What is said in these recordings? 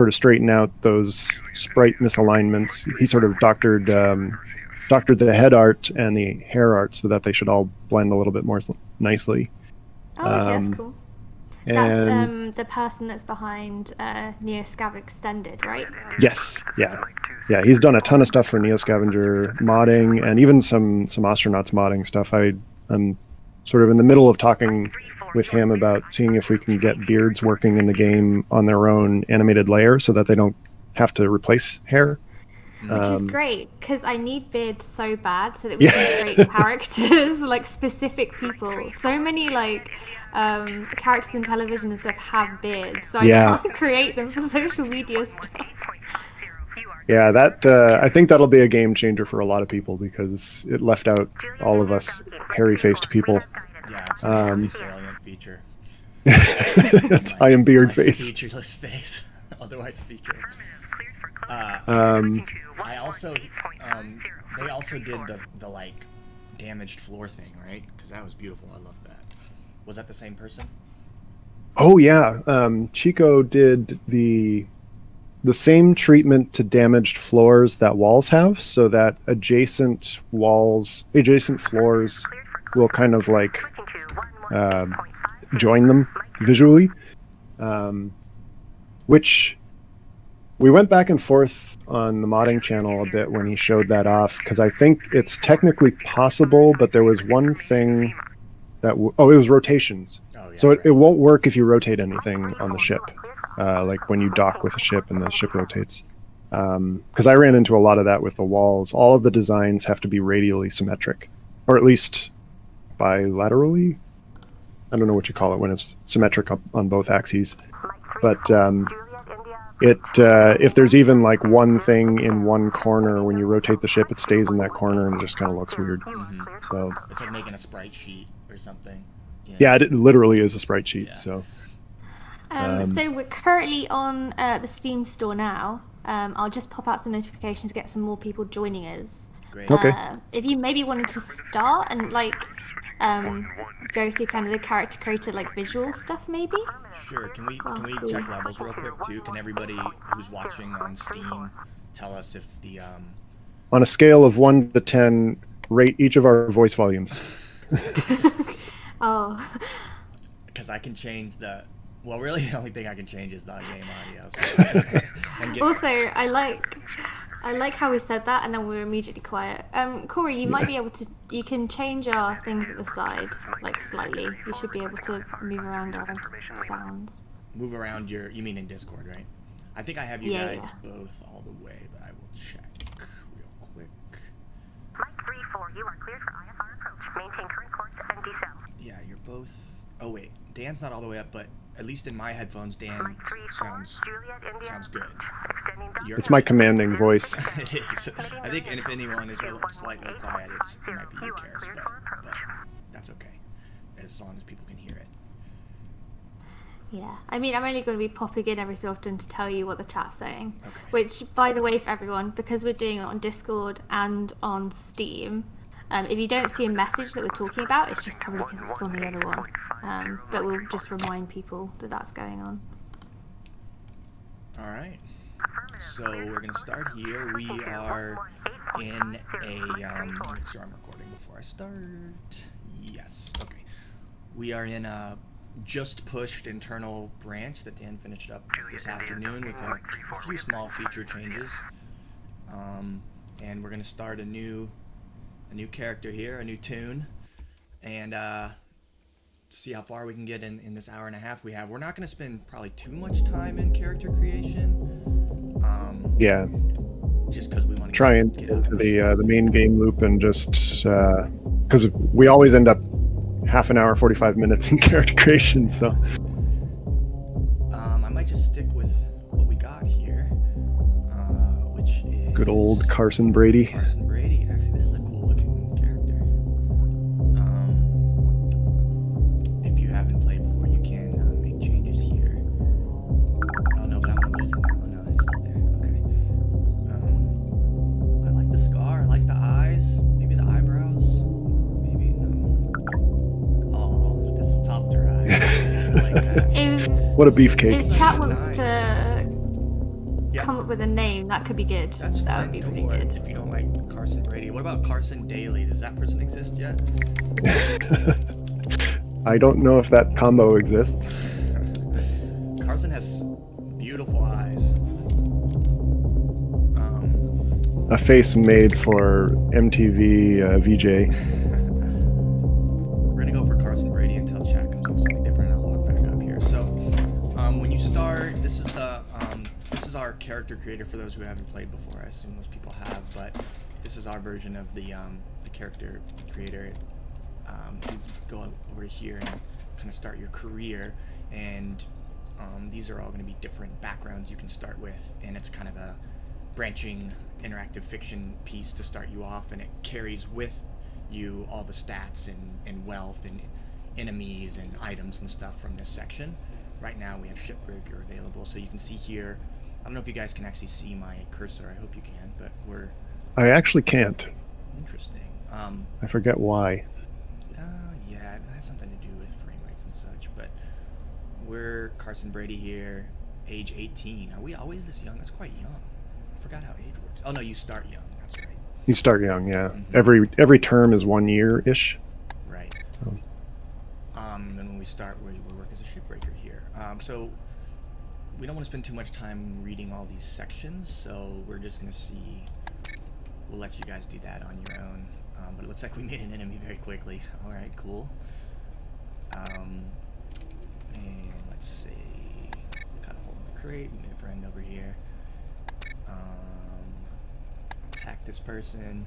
sort of straighten out those sprite misalignments. He sort of doctored the head art and the hair art so that they should all blend a little bit more nicely. Oh, okay, that's cool. And That's the person that's behind Neoscav Extended, right? yes, yeah. He's done a ton of stuff for Neoscavenger modding and even some Ostranauts modding stuff. I'm sort of in the middle of talking with him about seeing if we can get beards working in the game on their own animated layer so that they don't have to replace hair. Which is great, because I need beards so bad so that we can create characters, like specific people. So many like characters in television and stuff have beards, so I can't create them for social media stuff. Yeah, that I think that'll be a game changer for a lot of people because it left out all of us hairy-faced people. Yeah, it's a really salient feature. I am beard face. Featureless face, otherwise featured. I also, they also did the like damaged floor thing, right? Because that was beautiful. I love that. Was that the same person? Oh yeah, Chico did the same treatment to damaged floors that walls have, so that adjacent floors will kind of like join them visually, which we went back and forth on the modding channel a bit when he showed that off, because I think it's technically possible, but there was one thing that it was rotations. So it won't work if you rotate anything on the ship, like when you dock with a ship and the ship rotates. Because I ran into a lot of that with the walls. All of the designs have to be radially symmetric, or at least bilaterally. I don't know what you call it when it's symmetric on both axes. But if there's even like one thing in one corner, when you rotate the ship, it stays in that corner and it just kind of looks weird. So it's like making a sprite sheet or something. Yeah, it literally is a sprite sheet. Yeah. So we're currently on the Steam store now. I'll just pop out some notifications to get some more people joining us. Great. Okay. If you maybe wanted to start and like go through kind of the character creator like visual stuff, maybe. Sure. Can we check levels real quick too? Can everybody who's watching on Steam tell us if the on a scale of 1 to 10, rate each of our voice volumes? Oh. Because I can change the. Well, really, the only thing I can change is the game audio. So. Also, I like how we said that, and then we were immediately quiet. Corey, you might be able to. You can change our things at the side, like slightly. You should be able to move around our sounds. Move around your. You mean in Discord, right? I think I have you guys both all the way, but I will check real quick. Mike 3-4, you are cleared for IFR approach. Maintain current course and decel. Yeah, you're both. Oh wait, Dan's not all the way up, but at least in my headphones, Dan sounds good. It's my commanding voice. It is. I think, and if anyone is slightly quiet, it might be you, Charis, but that's okay, as long as people can hear it. Yeah, I mean, I'm only going to be popping in every so often to tell you what the chat's saying. Okay. Which, by the way, for everyone, because we're doing it on Discord and on Steam, if you don't see a message that we're talking about, it's just probably because it's on the other one. But we'll just remind people that that's going on. All right. So we're going to start here. We are in a... let me make sure I'm recording before I start. Yes. Okay. We are in a just pushed internal branch that Dan finished up this afternoon with a few small feature changes. And we're going to start a new character here, a new tune, and see how far we can get in this hour and a half we have. We're not going to spend probably too much time in character creation. Yeah. Just because we want to try and get into the main game loop and just because we always end up half an hour, 45 minutes in character creation. So I might just stick with what we got here, which is good old Carson Brady. Carson Brady. Actually, this is a cool looking character. If you haven't played before, you can make changes here. Oh no, but I'm gonna lose it. Oh no, it's still there. Okay. I like the scar. I like the eyes. Maybe the eyebrows. Maybe no. Oh, this is softer eyes. I like that. What a beefcake. If chat wants to Yeah. come up with a name, that could be good. That's that fine. would be Go pretty for it good. if you don't like Carson Brady. What about Carson Daly? Does that person exist yet? I don't know if that combo exists. Carson has beautiful eyes. A face made for MTV VJ. We're gonna go for Carson Brady until chat comes up with something different, and I'll log back up here. So, when you start, this is our character creator for those who haven't played before. I assume most people have, but this is our version of the character creator. You go over here and kind of start your career, and these are all going to be different backgrounds you can start with, and it's kind of a branching interactive fiction piece to start you off, and it carries with you all the stats and wealth and enemies and items and stuff from this section. Right now we have Shipbreaker available, so you can see here, I don't know if you guys can actually see my cursor, I hope you can, but I actually can't. Interesting. I forget why. Yeah, it has something to do with frame rates and such, but we're Carson Brady here, age 18. Are we always this young? That's quite young. I forgot how age works. Oh no, you start young, that's right. You start young, yeah. Every term is 1 year-ish. Right. So. And when we start, we work as a shipbreaker here. So we don't want to spend too much time reading all these sections, so we're just going to see. We'll let you guys do that on your own. But it looks like we made an enemy very quickly. All right, cool. And let's see. Kind of holding the crate. We made a friend over here. Attack this person.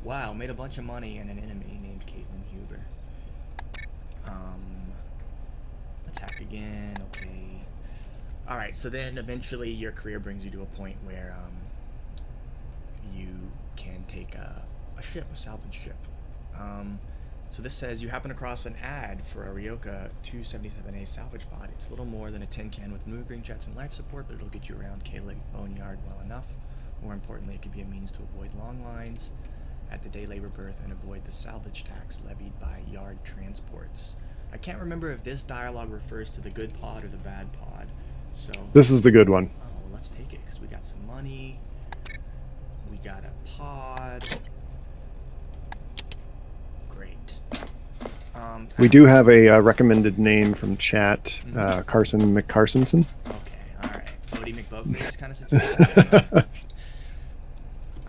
Wow, made a bunch of money and an enemy named Caitlin Huber. Attack again, okay. Alright, so then eventually your career brings you to a point where you can take a ship, a salvage ship. So this says you happen across an ad for a Ryoka 277A salvage pod. It's little more than a tin can with moving jets and life support, but it'll get you around K-Lake Boneyard well enough. More importantly, it could be a means to avoid long lines at the day labor berth and avoid the salvage tax levied by yard transports. I can't remember if this dialogue refers to the good pod or the bad pod. So this is the good one. Oh, well, let's take it because we got some money. We got a pod. Great. We do have a recommended name from chat, Carson McCarsonson. Okay, all right. Bodie McBoatface kind of situation.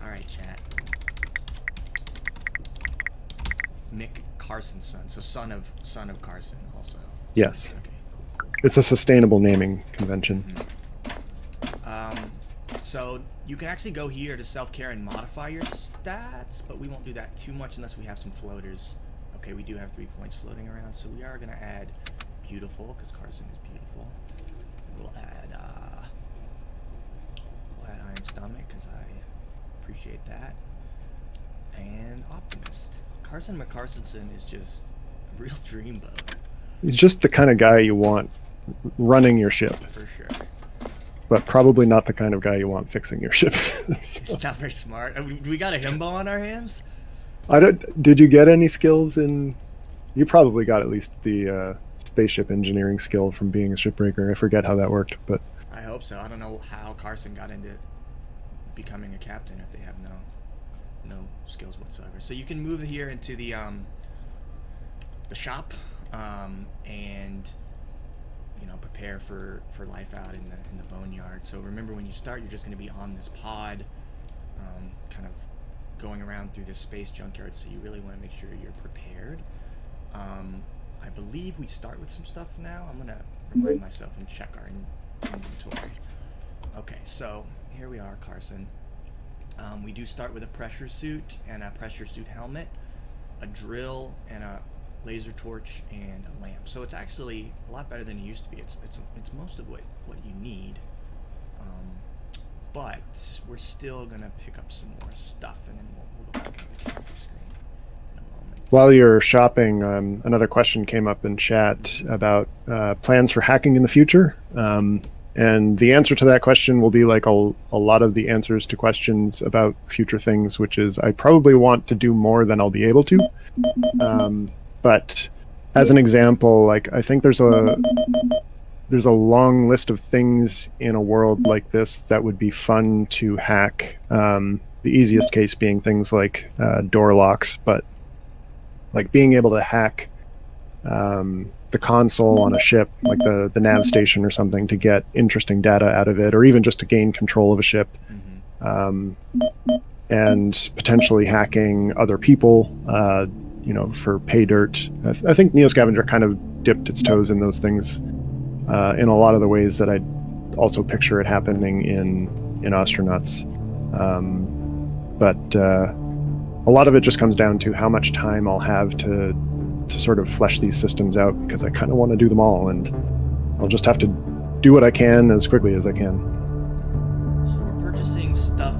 All right, chat. Mick Carson's son, so son of Carson also. Yes. Okay, cool. It's a sustainable naming convention. So you can actually go here to self-care and modify your stats, but we won't do that too much unless we have some floaters. Okay, we do have 3 points floating around, so we are going to add beautiful, because Carson is beautiful. We'll add Iron Stomach, because I appreciate that. And Optimist. Carson McCarsonson is just a real dreamboat. He's just the kind of guy you want running your ship. For sure. But probably not the kind of guy you want fixing your ship. He's not very smart. We got a himbo on our hands? Did you get any skills in... You probably got at least the spaceship engineering skill from being a shipbreaker. I forget how that worked, but... I hope so. I don't know how Carson got into becoming a captain if they have no skills whatsoever. So you can move here into the shop and prepare for life out in the boneyard. So remember, when you start, you're just going to be on this pod, kind of going around through this space junkyard. So you really want to make sure you're prepared. I believe we start with some stuff now. I'm going to remind myself and check our inventory. Okay, so here we are, Carson. We do start with a pressure suit and a pressure suit helmet, a drill, and a laser torch and a lamp. So it's actually a lot better than it used to be. It's most of what you need. But we're still gonna pick up some more stuff, and then we'll go back into the character screen in a moment. While you're shopping, another question came up in chat about plans for hacking in the future. And the answer to that question will be like a lot of the answers to questions about future things, which is I probably want to do more than I'll be able to. But as an example, like I think there's there's a long list of things in a world like this that would be fun to hack. The easiest case being things like door locks, but like being able to hack the console on a ship, like the Nav Station or something, to get interesting data out of it, or even just to gain control of a ship, and potentially hacking other people, for pay dirt. I think Neo Scavenger kind of dipped its toes in those things in a lot of the ways that I also picture it happening in Ostranauts. But a lot of it just comes down to how much time I'll have to sort of flesh these systems out, because I kind of want to do them all, and I'll just have to do what I can as quickly as I can. So we're purchasing stuff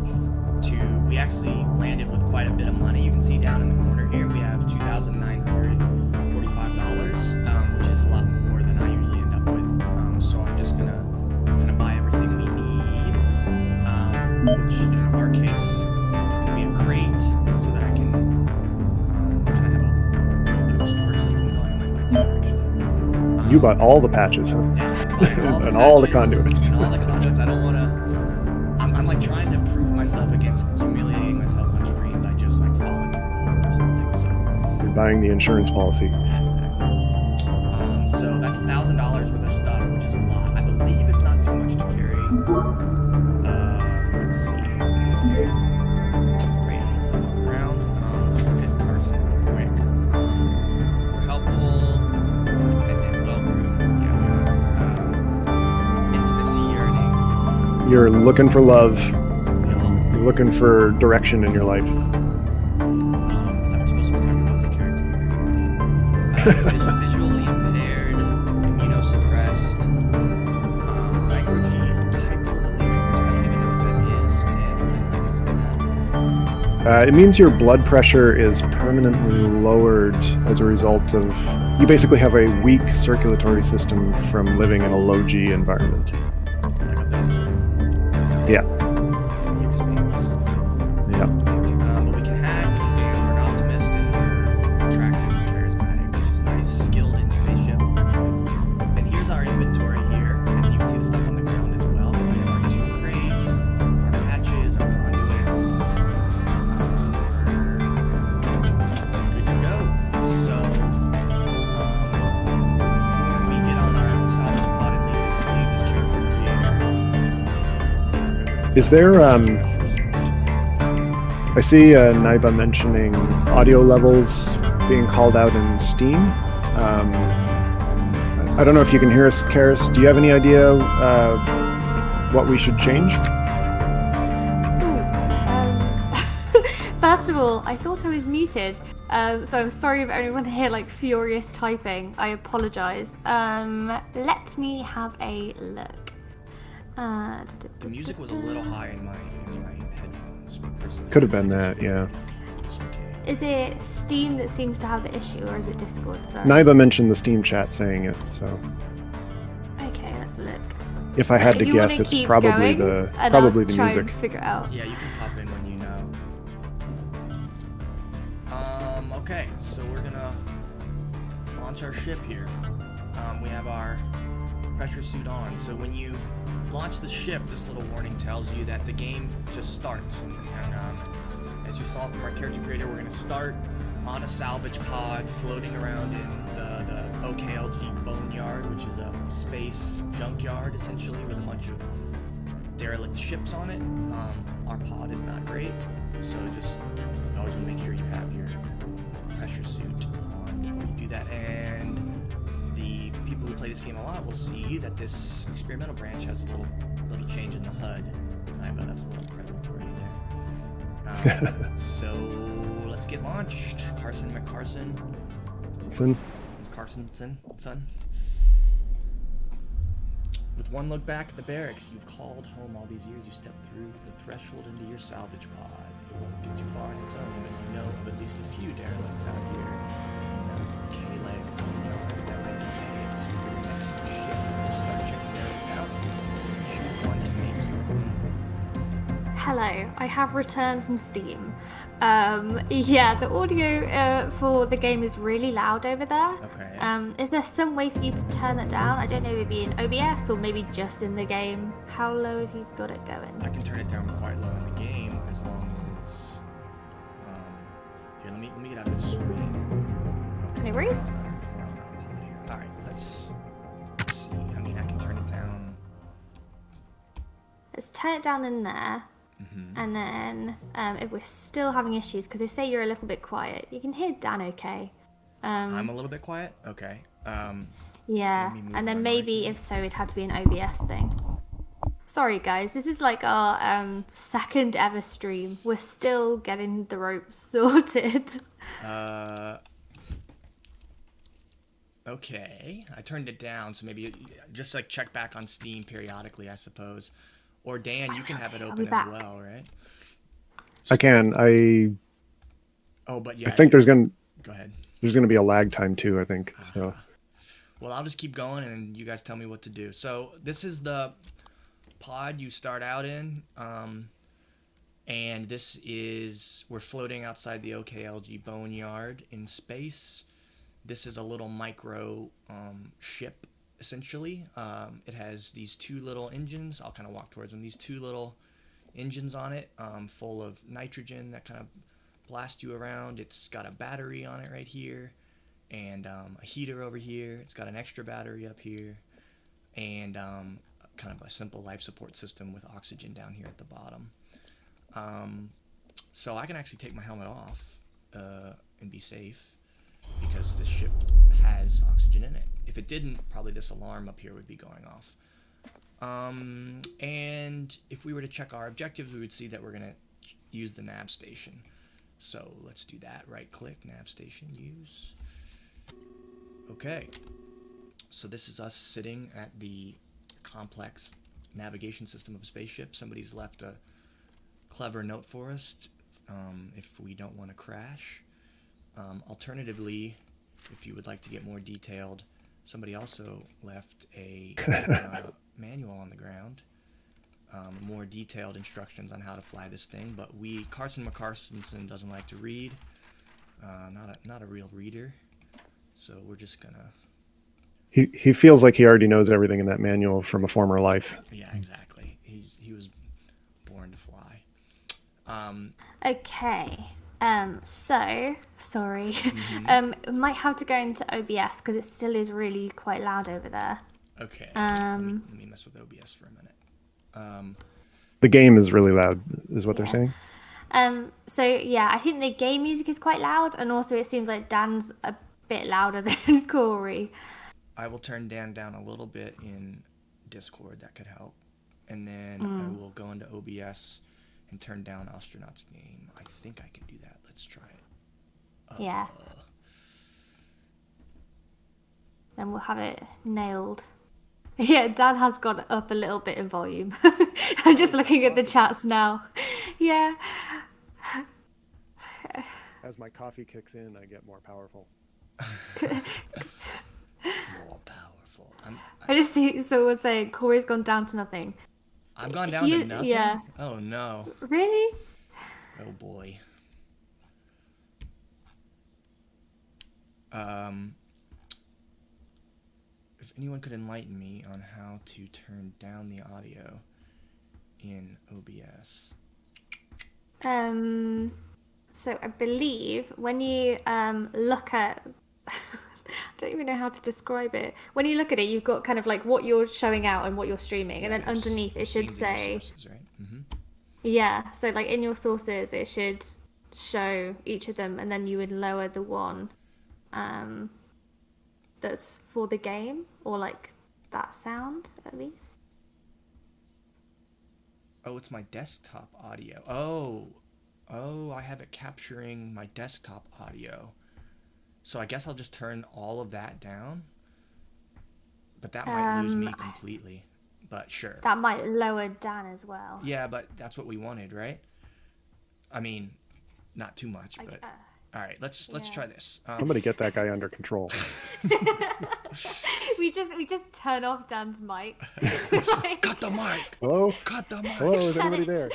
we actually landed with quite a bit of money. You can see down in the corner here we have $2,945, which is a lot more than I usually end up with. So I'm just gonna kind of buy everything we need, which in our case could be a crate, so that I can kind of have a storage system going on my team, actually. You bought all the patches, huh? Yeah, and all the conduits. And all the conduits. I don't want to... I'm like trying to prove myself against humiliating myself on screen by just like falling or something, so... You're buying the insurance policy. Exactly. So that's $1,000 worth of stuff, which is a lot. I believe it's not too much to carry. Let's see. Great, let's walk around. Let's look at Carson real quick. We're helpful, independent, well-groomed. Yeah, we are. Intimacy yearning. You're looking for love. You're looking for direction in your life. I thought we were supposed to be talking about the character here. Visually impaired, immunosuppressed, microGene hypovolemic. I don't even know what that is. It means your blood pressure is permanently lowered as a result of... You basically have a weak circulatory system from living in a low-G environment. Like a belt. Yeah. Expanse. Yeah. But we can hack, and we're an optimist, and we're attractive and charismatic, which is nice. Skilled in spaceship. That's good. And here's our inventory here, and you can see the stuff on the ground as well. We have our 2 crates, our patches, our conduits. Good to go. So, before we get on our salvage pod and leave this character creator. Is there... I see Naiba mentioning audio levels being called out in Steam. I don't know if you can hear us, Charis. Do you have any idea what we should change? First of all, I thought I was muted, so I'm sorry if anyone hear like furious typing. I apologize. Let me have a look. The music was a little high in my headphones. Personally. Could have been that, yeah. Is it Steam that seems to have the issue, or is it Discord? Sorry. Naiba mentioned the Steam chat saying it, so... Okay, let's look. If I had to you guess, wanna it's keep probably going, the and probably I'll the try music. and figure it out. Yeah, you can pop in when you know. Okay, so we're gonna launch our ship here. We have our pressure suit on. So when you launch the ship, this little warning tells you that the game just starts. And as you saw from our character creator, we're gonna start on a salvage pod floating around in the OKLG Boneyard, which is a space junkyard essentially with a bunch of derelict ships on it. Our pod is not great, so just always want to make sure you have your pressure suit on before you do that. And the people who play this game a lot will see that this experimental branch has a little change in the HUD. I bet that's a little present for you there. So let's get launched. Carsonson. With one look back at the barracks you've called home all these years, you step through the threshold into your salvage pod. It won't get too far on its own, but you know of at least a few derelicts out here. K-leg Boneyard, that might be candidates for your next ship. Start checking derelicts out. Choose one to make your own. Hello, I have returned from Steam. Yeah, the audio for the game is really loud over there. Okay. Is there some way for you to turn it down? I don't know, maybe in OBS or maybe just in the game. How low have you got it going? I can turn it down quite low in the game as long as. Here, let me get out of this screen. Okay. No worries. We're on autopilot here. All right, let's see. I mean, I can turn it down. Let's turn it down in there. And then if we're still having issues, because they say you're a little bit quiet, you can hear Dan okay. I'm a little bit quiet. Okay. Yeah, Let me move and then my maybe mic. if so, it had to be an OBS thing. Sorry guys, this is like our second ever stream. We're still getting the ropes sorted. Okay. I turned it down, so maybe just like check back on Steam periodically, I suppose. Or Dan, you can have it I'll open be as back. well, right? I can. Oh, but yeah. I think there's gonna Go ahead. be a lag time too. I think so. Well, I'll just keep going, and you guys tell me what to do. So this is the pod you start out in, and this is we're floating outside the OKLG boneyard in space. This is a little micro ship, essentially. It has these two little engines. I'll kind of walk towards them. These two little engines on it, full of nitrogen that kind of blast you around. It's got a battery on it right here, and a heater over here. It's got an extra battery up here, and kind of a simple life support system with oxygen down here at the bottom. So I can actually take my helmet off and be safe because this ship has oxygen in it. If it didn't, probably this alarm up here would be going off. And if we were to check our objectives, we would see that we're going to use the Nav Station. So let's do that. Right click, Nav Station, use. Okay. So this is us sitting at the complex navigation system of a spaceship. Somebody's left a clever note for us if we don't want to crash. Alternatively, if you would like to get more detailed, somebody also left a manual on the ground, more detailed instructions on how to fly this thing. But Carson McCarstensen doesn't like to read, not a real reader, so we're just gonna. He feels like he already knows everything in that manual from a former life. Yeah, exactly. He was born to fly. Okay. So sorry. Might have to go into OBS because it still is really quite loud over there. Okay. Let me mess with OBS for a minute. The game is really loud, is what they're saying. So yeah, I think the game music is quite loud, and also it seems like Dan's a bit louder than Corey. I will turn Dan down a little bit in Discord. That could help. And then I will go into OBS and turn down Ostranauts game. I think I can do that. Let's try it. Yeah. Then we'll have it nailed. Yeah, Dan has gone up a little bit in volume. I'm just looking at the chats now. Yeah. As my coffee kicks in, I get more powerful. More powerful. I just see someone saying Corey's gone down to nothing. I've gone down to nothing? Yeah. Oh, no. Really? Oh, boy. If anyone could enlighten me on how to turn down the audio in OBS. So I believe when you look at I don't even know how to describe it. When you look at it, you've got kind of like what you're showing out and what you're streaming, and then underneath it should say Sources, right? Yeah, so like in your sources it should show each of them, and then you would lower the one that's for the game, or like that sound at least. Oh, it's my desktop audio. Oh, I have it capturing my desktop audio. So I guess I'll just turn all of that down. But that might lose me completely. But sure. That might lower Dan as well. Yeah, but that's what we wanted, right? I mean, not too much, but all right. Let's try this. Somebody get that guy under control. we just turn off Dan's mic. Cut the mic. Hello? Cut the mic. Hello? Is anybody there?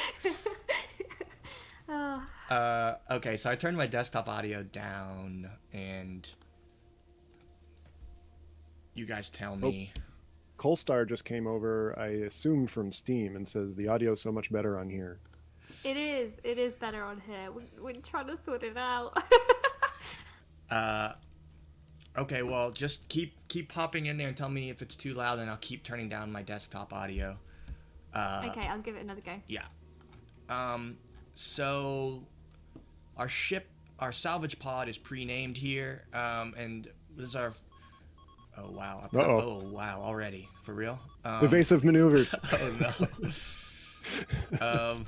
Okay, so I turned my desktop audio down, and you guys tell me. Colstar just came over, I assume from Steam, and says the audio's so much better on here. It is better on here. We're trying to sort it out. Okay, well, just keep popping in there and tell me if it's too loud, and I'll keep turning down my desktop audio. Okay, I'll give it another go. Yeah. So our salvage pod is pre-named here, and this is our. Oh wow! Oh wow! Already for real? Evasive maneuvers. Oh no. Oh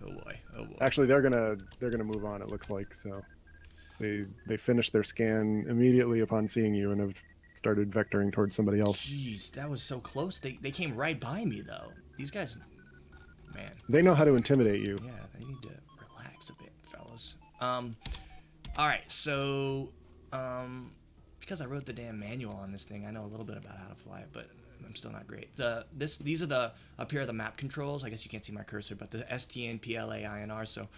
boy! Oh boy! Actually, they're gonna move on. It looks like so. They finished their scan immediately upon seeing you and have started vectoring towards somebody else. Jeez, that was so close. They came right by me though. These guys, man. They know how to intimidate you. Yeah, they need to relax a bit, fellas. All right, so because I wrote the damn manual on this thing, I know a little bit about how to fly it, but I'm still not great. These are up here are the map controls. I guess you can't see my cursor, but the STN, PLA, INR. So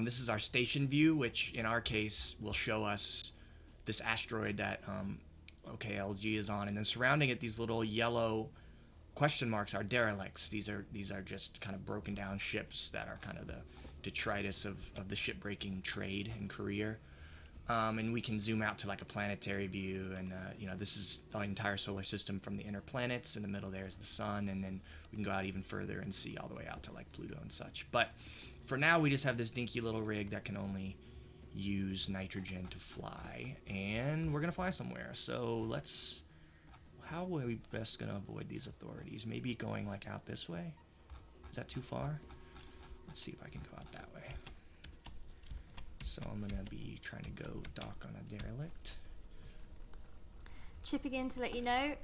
this is our station view, which in our case will show us this asteroid that OKLG is on, and then surrounding it, these little yellow question marks are derelicts. These are just kind of broken down ships that are kind of the detritus of the shipbreaking trade and career. And we can zoom out to like a planetary view, and this is the entire solar system from the inner planets. In the middle there is the sun, and then we can go out even further and see all the way out to like Pluto and such. But for now, we just have this dinky little rig that can only use nitrogen to fly, and we're gonna fly somewhere. So how are we best gonna avoid these authorities? Maybe going like out this way? Is that too far? Let's see if I can go out that way. So I'm gonna be trying to go dock on a derelict. Chipping in to let you know,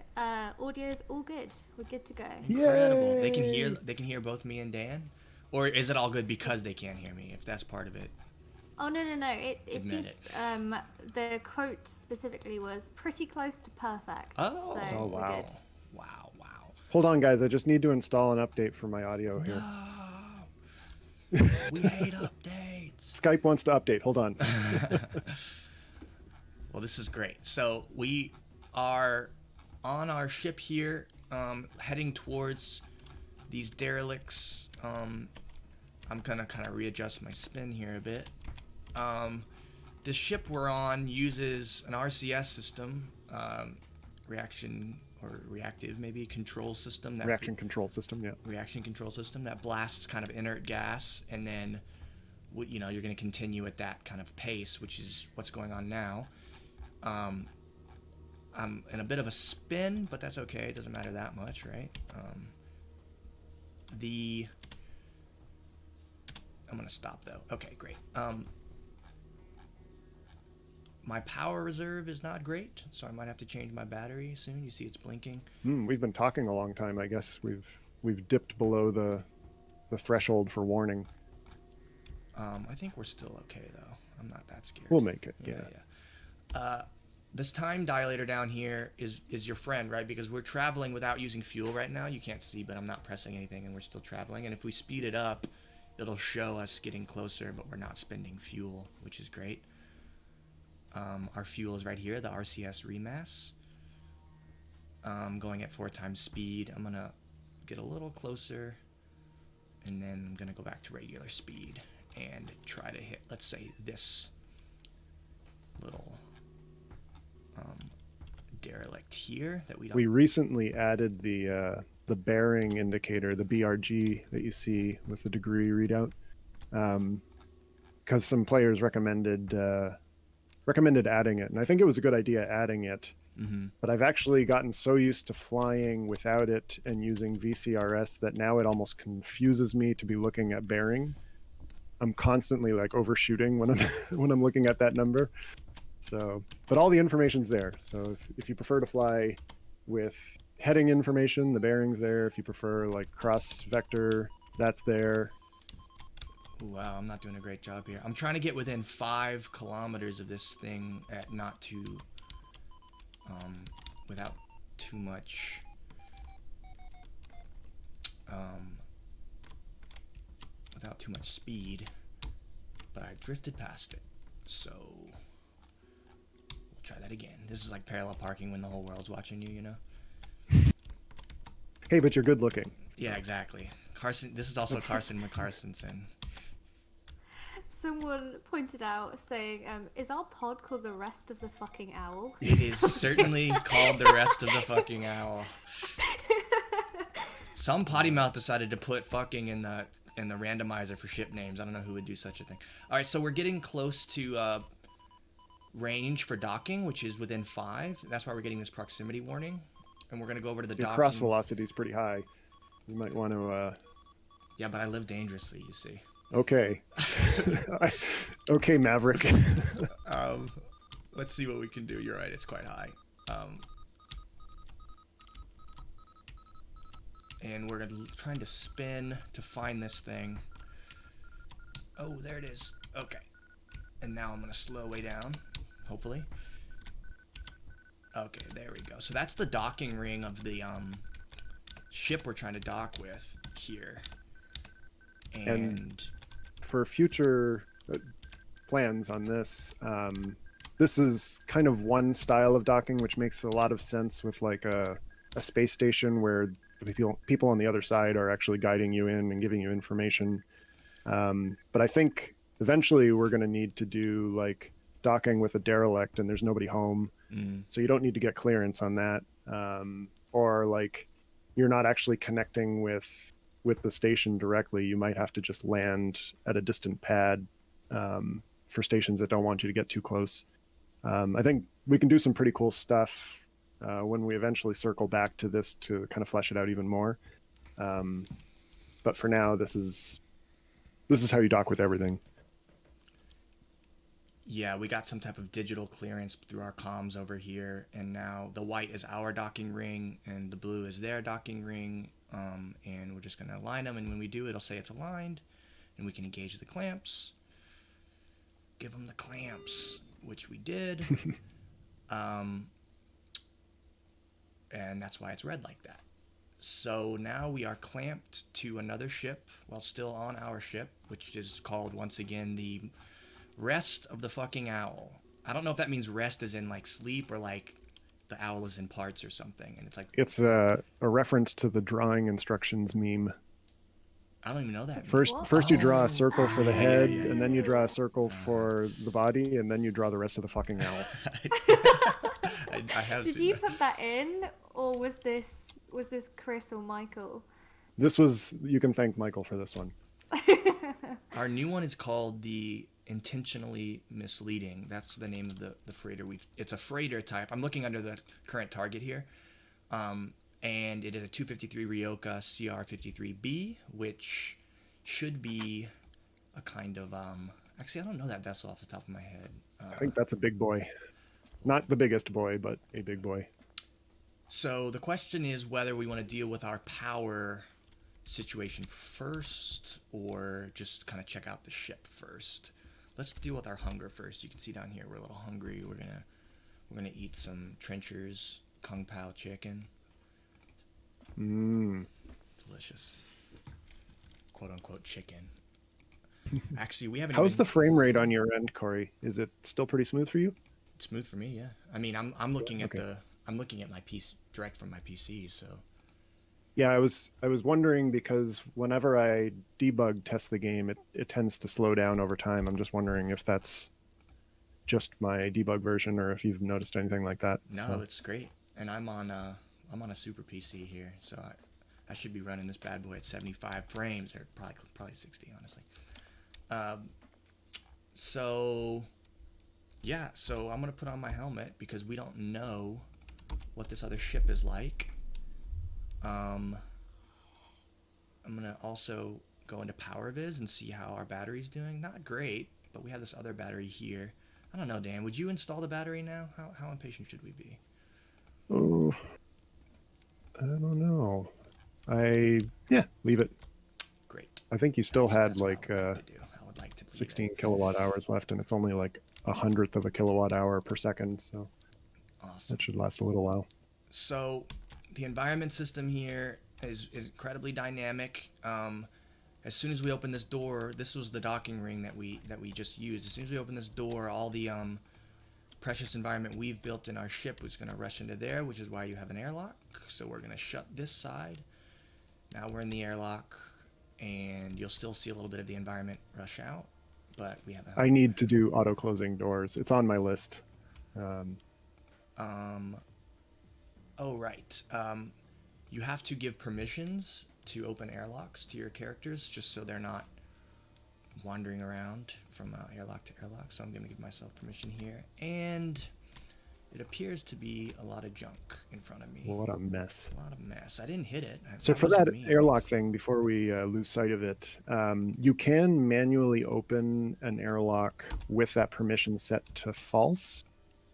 audio's all good. We're good to go. Incredible. Yay! They can hear both me and Dan, or is it all good because they can't hear me? If that's part of it. Oh no. It seems it. the quote specifically was pretty close to perfect. Oh. So Oh, wow. we're good. Wow. Hold on, guys. I just need to install an update for my audio here. No. We hate updates. Skype wants to update. Hold on. Well, this is great. So we are on our ship here, heading towards these derelicts. I'm gonna kind of readjust my spin here a bit. The ship we're on uses an RCS system, reactive maybe control system. Reaction control system, yeah. Reaction control system that blasts kind of inert gas, and then you're going to continue at that kind of pace, which is what's going on now. I'm in a bit of a spin, but that's okay. It doesn't matter that much, right? I'm going to stop though. Okay, great. My power reserve is not great, so I might have to change my battery soon. You see it's blinking. We've been talking a long time. I guess we've dipped below the threshold for warning. I think we're still okay though. I'm not that scared. We'll make it. Yeah. This time dilator down here is your friend, right? Because we're traveling without using fuel right now. You can't see, but I'm not pressing anything, and we're still traveling. And if we speed it up, it'll show us getting closer, but we're not spending fuel, which is great. Our fuel is right here, the RCS remass. Going at 4 times speed. I'm gonna get a little closer, and then I'm gonna go back to regular speed and try to hit, let's say, this little derelict here that we don't. We recently added the bearing indicator, the BRG that you see with the degree readout, because some players recommended adding it, and I think it was a good idea adding it. Mm-hmm. But I've actually gotten so used to flying without it and using VCRS that now it almost confuses me to be looking at bearing. I'm constantly like overshooting when I'm looking at that number. So, but all the information's there. So if you prefer to fly with heading information, the bearing's there. If you prefer like cross vector, that's there. Wow, I'm not doing a great job here. I'm trying to get within 5 kilometers of this thing at not too, without too much, without out too much speed, but I drifted past it. So we'll try that again. This is like parallel parking when the whole world's watching you, you know? Hey, but you're good looking. So. Yeah, exactly. Carson, this is also Carson McCarsonson. Someone pointed out saying, is our pod called The Rest of the Fucking Owl? It is certainly called The Rest of the Fucking Owl. Some potty mouth decided to put fucking in the randomizer for ship names. I don't know who would do such a thing. All right, so we're getting close to range for docking, which is within 5. That's why we're getting this proximity warning. And we're going to go over to the docking. Cross velocity is pretty high. You might want to... Yeah, but I live dangerously, you see. Okay. Okay, Maverick. Let's see what we can do. You're right, it's quite high. And we're trying to spin to find this thing. Oh, there it is. Okay. And now I'm going to slow way down, hopefully. Okay, there we go. So that's the docking ring of the ship we're trying to dock with here. And for future plans on this, this is kind of one style of docking, which makes a lot of sense with like a space station where people on the other side are actually guiding you in and giving you information. But I think eventually we're going to need to do like docking with a derelict and there's nobody home. So you don't need to get clearance on that. Or like you're not actually connecting with the station directly. You might have to just land at a distant pad for stations that don't want you to get too close. I think we can do some pretty cool stuff when we eventually circle back to this to kind of flesh it out even more. But for now, this is how you dock with everything. Yeah, we got some type of digital clearance through our comms over here, and now the white is our docking ring, and the blue is their docking ring, and we're just going to align them, and when we do, it'll say it's aligned, and we can engage the clamps, give them the clamps, which we did, and that's why it's red like that. So now we are clamped to another ship while still on our ship, which is called, once again, the Rest of the Fucking Owl. I don't know if that means rest is in like sleep or like the owl is in parts or something. And it's like it's a reference to the drawing instructions meme. I don't even know that. First you draw a circle for the head, and then you draw a circle for the body, and then you draw the rest of the fucking owl. I have. Did you put that in, or was this Chris or Michael? This was. You can thank Michael for this one. Our new one is called the Intentionally Misleading. That's the name of the freighter. It's a freighter type. I'm looking under the current target here, and it is a 253 Ryoka CR53B, which should be a kind of actually I don't know that vessel off the top of my head. I think that's a big boy, not the biggest boy, but a big boy. So the question is whether we want to deal with our power situation first or just kind of check out the ship first. Let's deal with our hunger first. You can see down here we're a little hungry. We're gonna eat some Trencher's Kung Pao chicken. Delicious, quote unquote chicken. Actually, we haven't. How's the frame rate on your end, Corey? Is it still pretty smooth for you? It's smooth for me, yeah. I mean, I'm looking at I'm looking at my PC direct from my PC, so. Yeah, I was wondering because whenever I debug test the game, it tends to slow down over time. I'm just wondering if that's just my debug version or if you've noticed anything like that. No, so. it's great, and I'm on a super PC here, so I should be running this bad boy at 75 frames, or probably 60, honestly. So yeah, so I'm gonna put on my helmet because we don't know what this other ship is like. I'm gonna also go into power viz and see how our battery's doing. Not great, but we have this other battery here. I don't know, Dan, would you install the battery now? How impatient should we be? Oh, I don't know. Leave it. Great. I think you still had That's like what I would like to 16 kilowatt hours left, and it's only like 1/100th of a kilowatt hour per second, so awesome. that should last a little while. So the environment system here is incredibly dynamic. as soon as we open this door, this was the docking ring that we just used. As soon as we open this door, all the precious environment we've built in our ship was going to rush into there, which is why you have an airlock. So we're going to shut this side. Now we're in the airlock, and you'll still see a little bit of the environment rush out, but we have a... I need to do auto-closing doors. It's on my list. Oh, right. You have to give permissions to open airlocks to your characters, just so they're not wandering around from airlock to airlock. So I'm going to give myself permission here. And it appears to be a lot of junk in front of me. What a mess. A lot of mess. I didn't hit it. So for that airlock thing, before we lose sight of it, you can manually open an airlock with that permission set to false,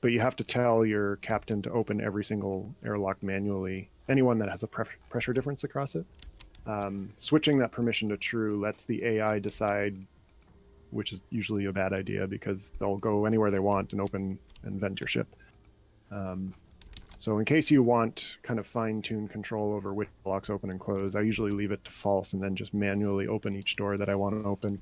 but you have to tell your captain to open every single airlock manually, anyone that has a pressure difference across it. Switching that permission to true lets the AI decide, which is usually a bad idea because they'll go anywhere they want and open and vent your ship. So in case you want kind of fine-tuned control over which locks open and close, I usually leave it to false and then just manually open each door that I want to open.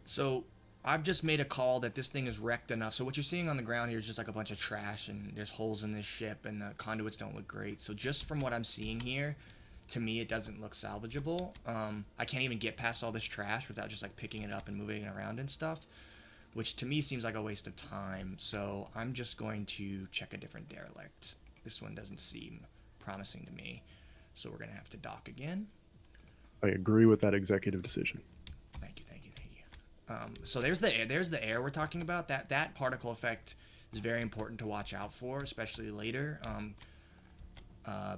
So I've just made a call that this thing is wrecked enough. So what you're seeing on the ground here is just like a bunch of trash, and there's holes in this ship, and the conduits don't look great. So just from what I'm seeing here, to me, it doesn't look salvageable. I can't even get past all this trash without just like picking it up and moving it around and stuff, which to me seems like a waste of time. So I'm just going to check a different derelict. This one doesn't seem promising to me, so we're going to have to dock again. I agree with that executive decision. Thank you, thank you, thank you. So there's the air we're talking about. That particle effect is very important to watch out for, especially later,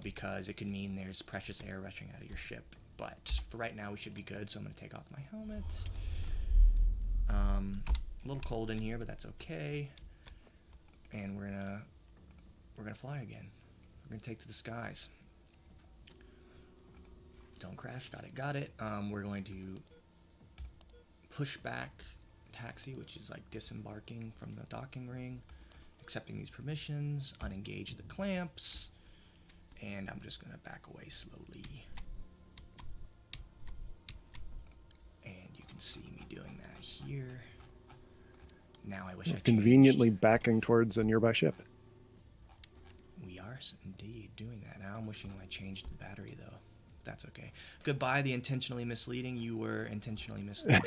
because it can mean there's precious air rushing out of your ship. But for right now, we should be good. So I'm going to take off my helmet. A little cold in here, but that's okay. And we're gonna fly again. We're gonna take to the skies. Don't crash. Got it. We're going to push back taxi, which is like disembarking from the docking ring, accepting these permissions, unengage the clamps, and I'm just gonna back away slowly. And you can see me doing that here. Now I wish I conveniently backing towards a nearby ship. We are indeed doing that. Now I'm wishing I changed the battery, though. That's okay. Goodbye, the intentionally misleading. You were intentionally misleading.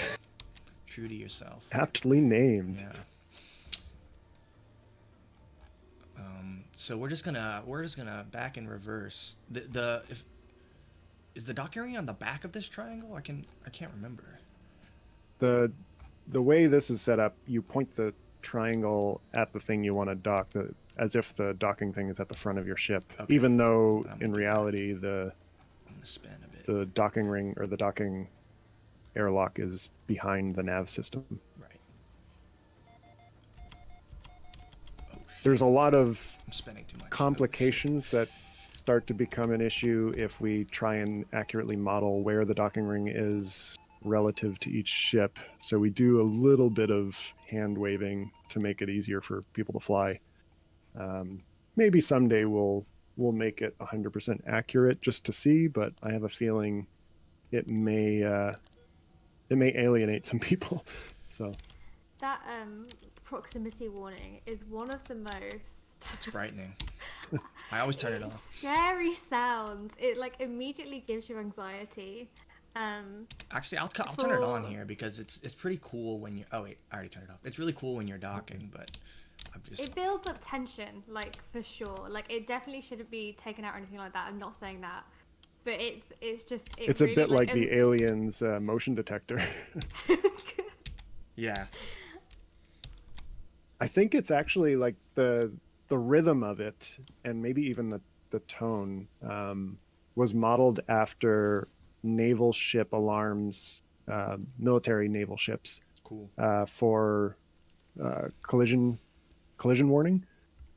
True to yourself. Aptly named. Yeah. So we're just gonna back in reverse. Is the docking ring on the back of this triangle? I can't remember. The way this is set up, you point the triangle at the thing you want to dock, as if the docking thing is at the front of your ship. Okay. Even though, in reality, the docking ring or the docking airlock is behind the nav system. Right. There's a lot of I'm spending too much complications that start to become an issue if we try and accurately model where the docking ring is relative to each ship. So we do a little bit of hand waving to make it easier for people to fly. Maybe someday we'll make it 100% accurate just to see, but I have a feeling it may alienate some people. So that proximity warning is one of the most it's frightening. I always turn it off. Scary sounds. It like immediately gives you anxiety. Actually, I'll turn it on here because it's pretty cool when you. Oh wait, I already turned it off. It's really cool when you're docking, but it builds up tension, like for sure. Like it definitely shouldn't be taken out or anything like that. I'm not saying that, but it's just it's really, a bit like the aliens motion detector. Yeah. I think it's actually like the rhythm of it, and maybe even the tone was modeled after naval ship alarms, military naval ships. Cool. For collision warning.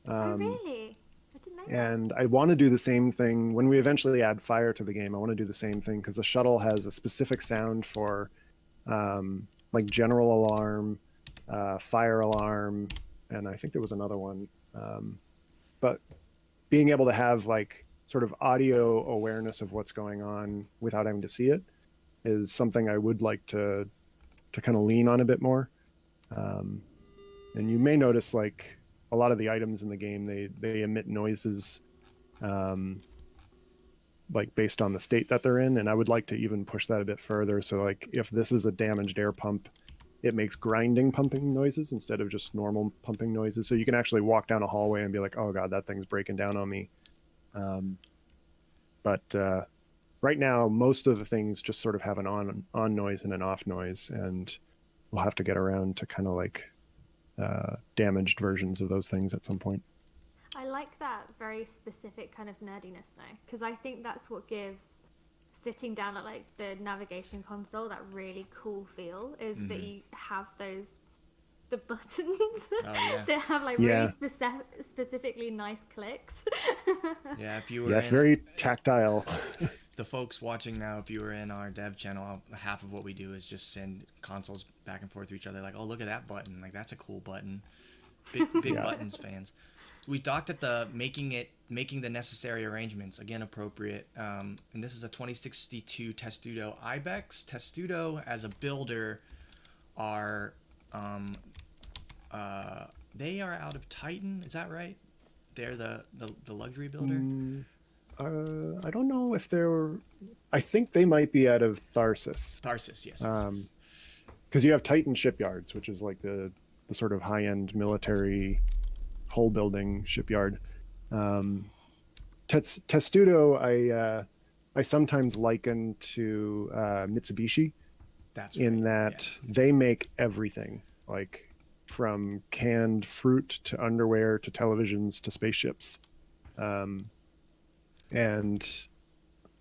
Oh, really? I didn't know that. And I want to do the same thing when we eventually add fire to the game. I want to do the same thing because the shuttle has a specific sound for like general alarm, fire alarm, and I think there was another one. But being able to have like sort of audio awareness of what's going on without having to see it is something I would like to kind of lean on a bit more. And you may notice like a lot of the items in the game, they emit noises like based on the state that they're in. And I would like to even push that a bit further. So like if this is a damaged air pump, it makes grinding pumping noises instead of just normal pumping noises. So you can actually walk down a hallway and be like, oh God, that thing's breaking down on me. But right now, most of the things just sort of have an on noise and an off noise. And we'll have to get around to kind of like damaged versions of those things at some point. I like that very specific kind of nerdiness though, because I think that's what gives sitting down at like the navigation console that really cool feel is that you have the buttons that have like really specifically nice clicks. Yeah, if you were it's very tactile. The folks watching now, if you were in our dev channel, half of what we do is just send consoles back and forth to each other. Like, oh, look at that button! Like, that's a cool button. Big buttons fans. We docked at the making the necessary arrangements, again appropriate. And this is a 2062 Testudo Ibex. Testudo as a builder are they are out of Titan, is that right? They're the luxury builder. I don't know if they're. I think they might be out of Tharsis. Tharsis, yes. Because you have Titan shipyards, which is like the sort of high-end military hull building shipyard. Testudo, I sometimes liken to Mitsubishi. That's in right. that they make everything, like from canned fruit to underwear to televisions to spaceships. And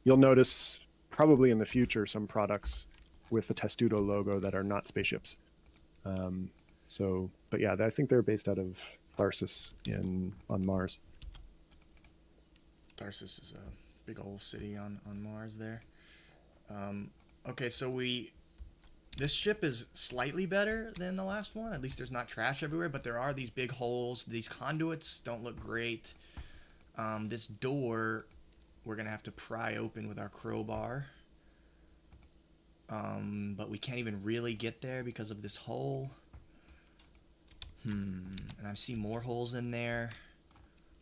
you'll notice probably in the future some products with the Testudo logo that are not spaceships. But yeah, I think they're based out of Tharsis on Mars. Tharsis is a big old city on Mars there. Okay, so this ship is slightly better than the last one. At least there's not trash everywhere, but there are these big holes. These conduits don't look great. This door, we're going to have to pry open with our crowbar. But we can't even really get there because of this hole. And I see more holes in there.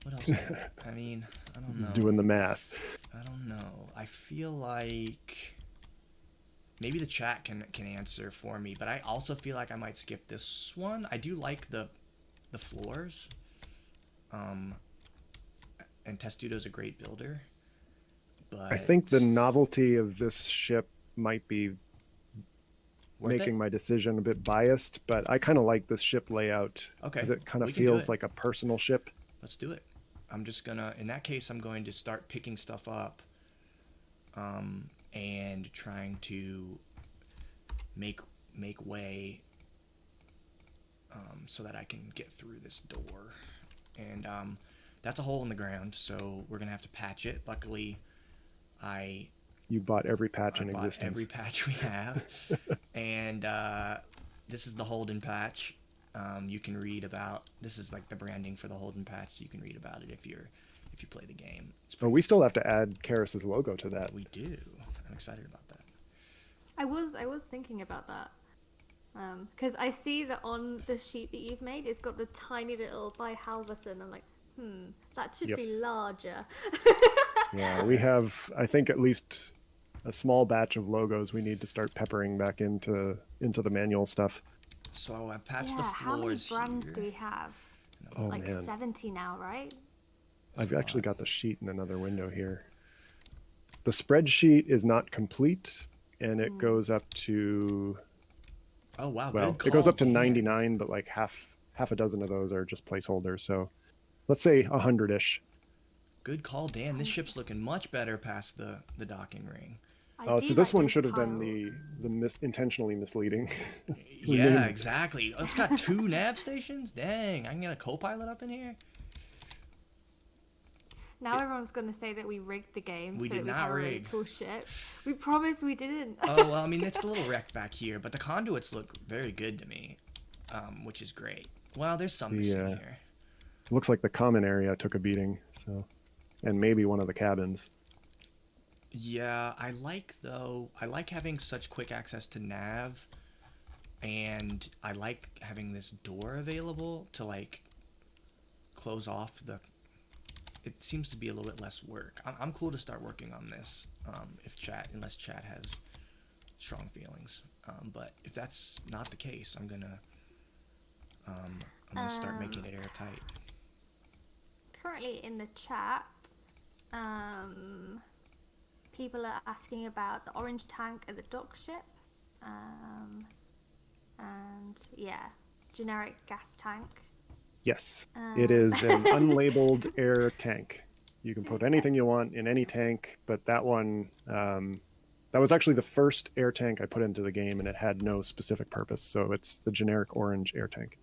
What else? I mean, I don't know. He's doing the math. I don't know. I feel like maybe the chat can answer for me, but I also feel like I might skip this one. I do like the floors. And Testudo's a great builder. But I think the novelty of this ship might be making my decision a bit biased, but I kind of like this ship layout. Okay. Because it kind of feels like a personal ship. Let's do it. I'm just gonna, in that case, I'm going to start picking stuff up and trying to make way so that I can get through this door. And that's a hole in the ground, so we're gonna have to patch it. Luckily, You bought every patch in existence. Every patch we have. And this is the Holden patch. You can read about, this is like the branding for the Holden patch. You can read about it if you play the game. Oh, we still have to add Charis's logo to that. We do. I'm excited about that. I was thinking about that. Because I see that on the sheet that you've made, it's got the tiny little by Halverson. I'm like, that should be larger. Yeah, we have, I think, at least a small batch of logos we need to start peppering back into the manual stuff. So I've patched the floors. How many brands do we have? Oh, like man. 70 now, right? I've actually got the sheet in another window here. The spreadsheet is not complete, and it goes up to... Oh, wow. Well, good call, it goes up to Dan. 99, but like half a dozen of those are just placeholders. So let's say 100-ish. Good call, Dan. This ship's looking much better past the docking ring. Oh, so this one should have been the intentionally misleading. Yeah, exactly. Oh, it's got 2 nav stations? Dang, I can get a co-pilot up in here? Now everyone's going to say that we rigged the game We so did that we not have a really rig. cool ship. We promised we didn't. Oh, well, I mean, it's a little wrecked back here, but the conduits look very good to me, which is great. Well, there's some missing here. Looks like the common area took a beating, so, and maybe one of the cabins. Yeah, I like having such quick access to nav, and I like having this door available to like close off the. It seems to be a little bit less work. I'm cool to start working on this. Unless chat has strong feelings. But if that's not the case, I'm gonna start making it airtight. Currently in the chat, people are asking about the orange tank at the dock ship, and yeah, generic gas tank. Yes, it is an unlabeled air tank. You can put anything you want in any tank, but that one, that was actually the first air tank I put into the game, and it had no specific purpose. So it's the generic orange air tank.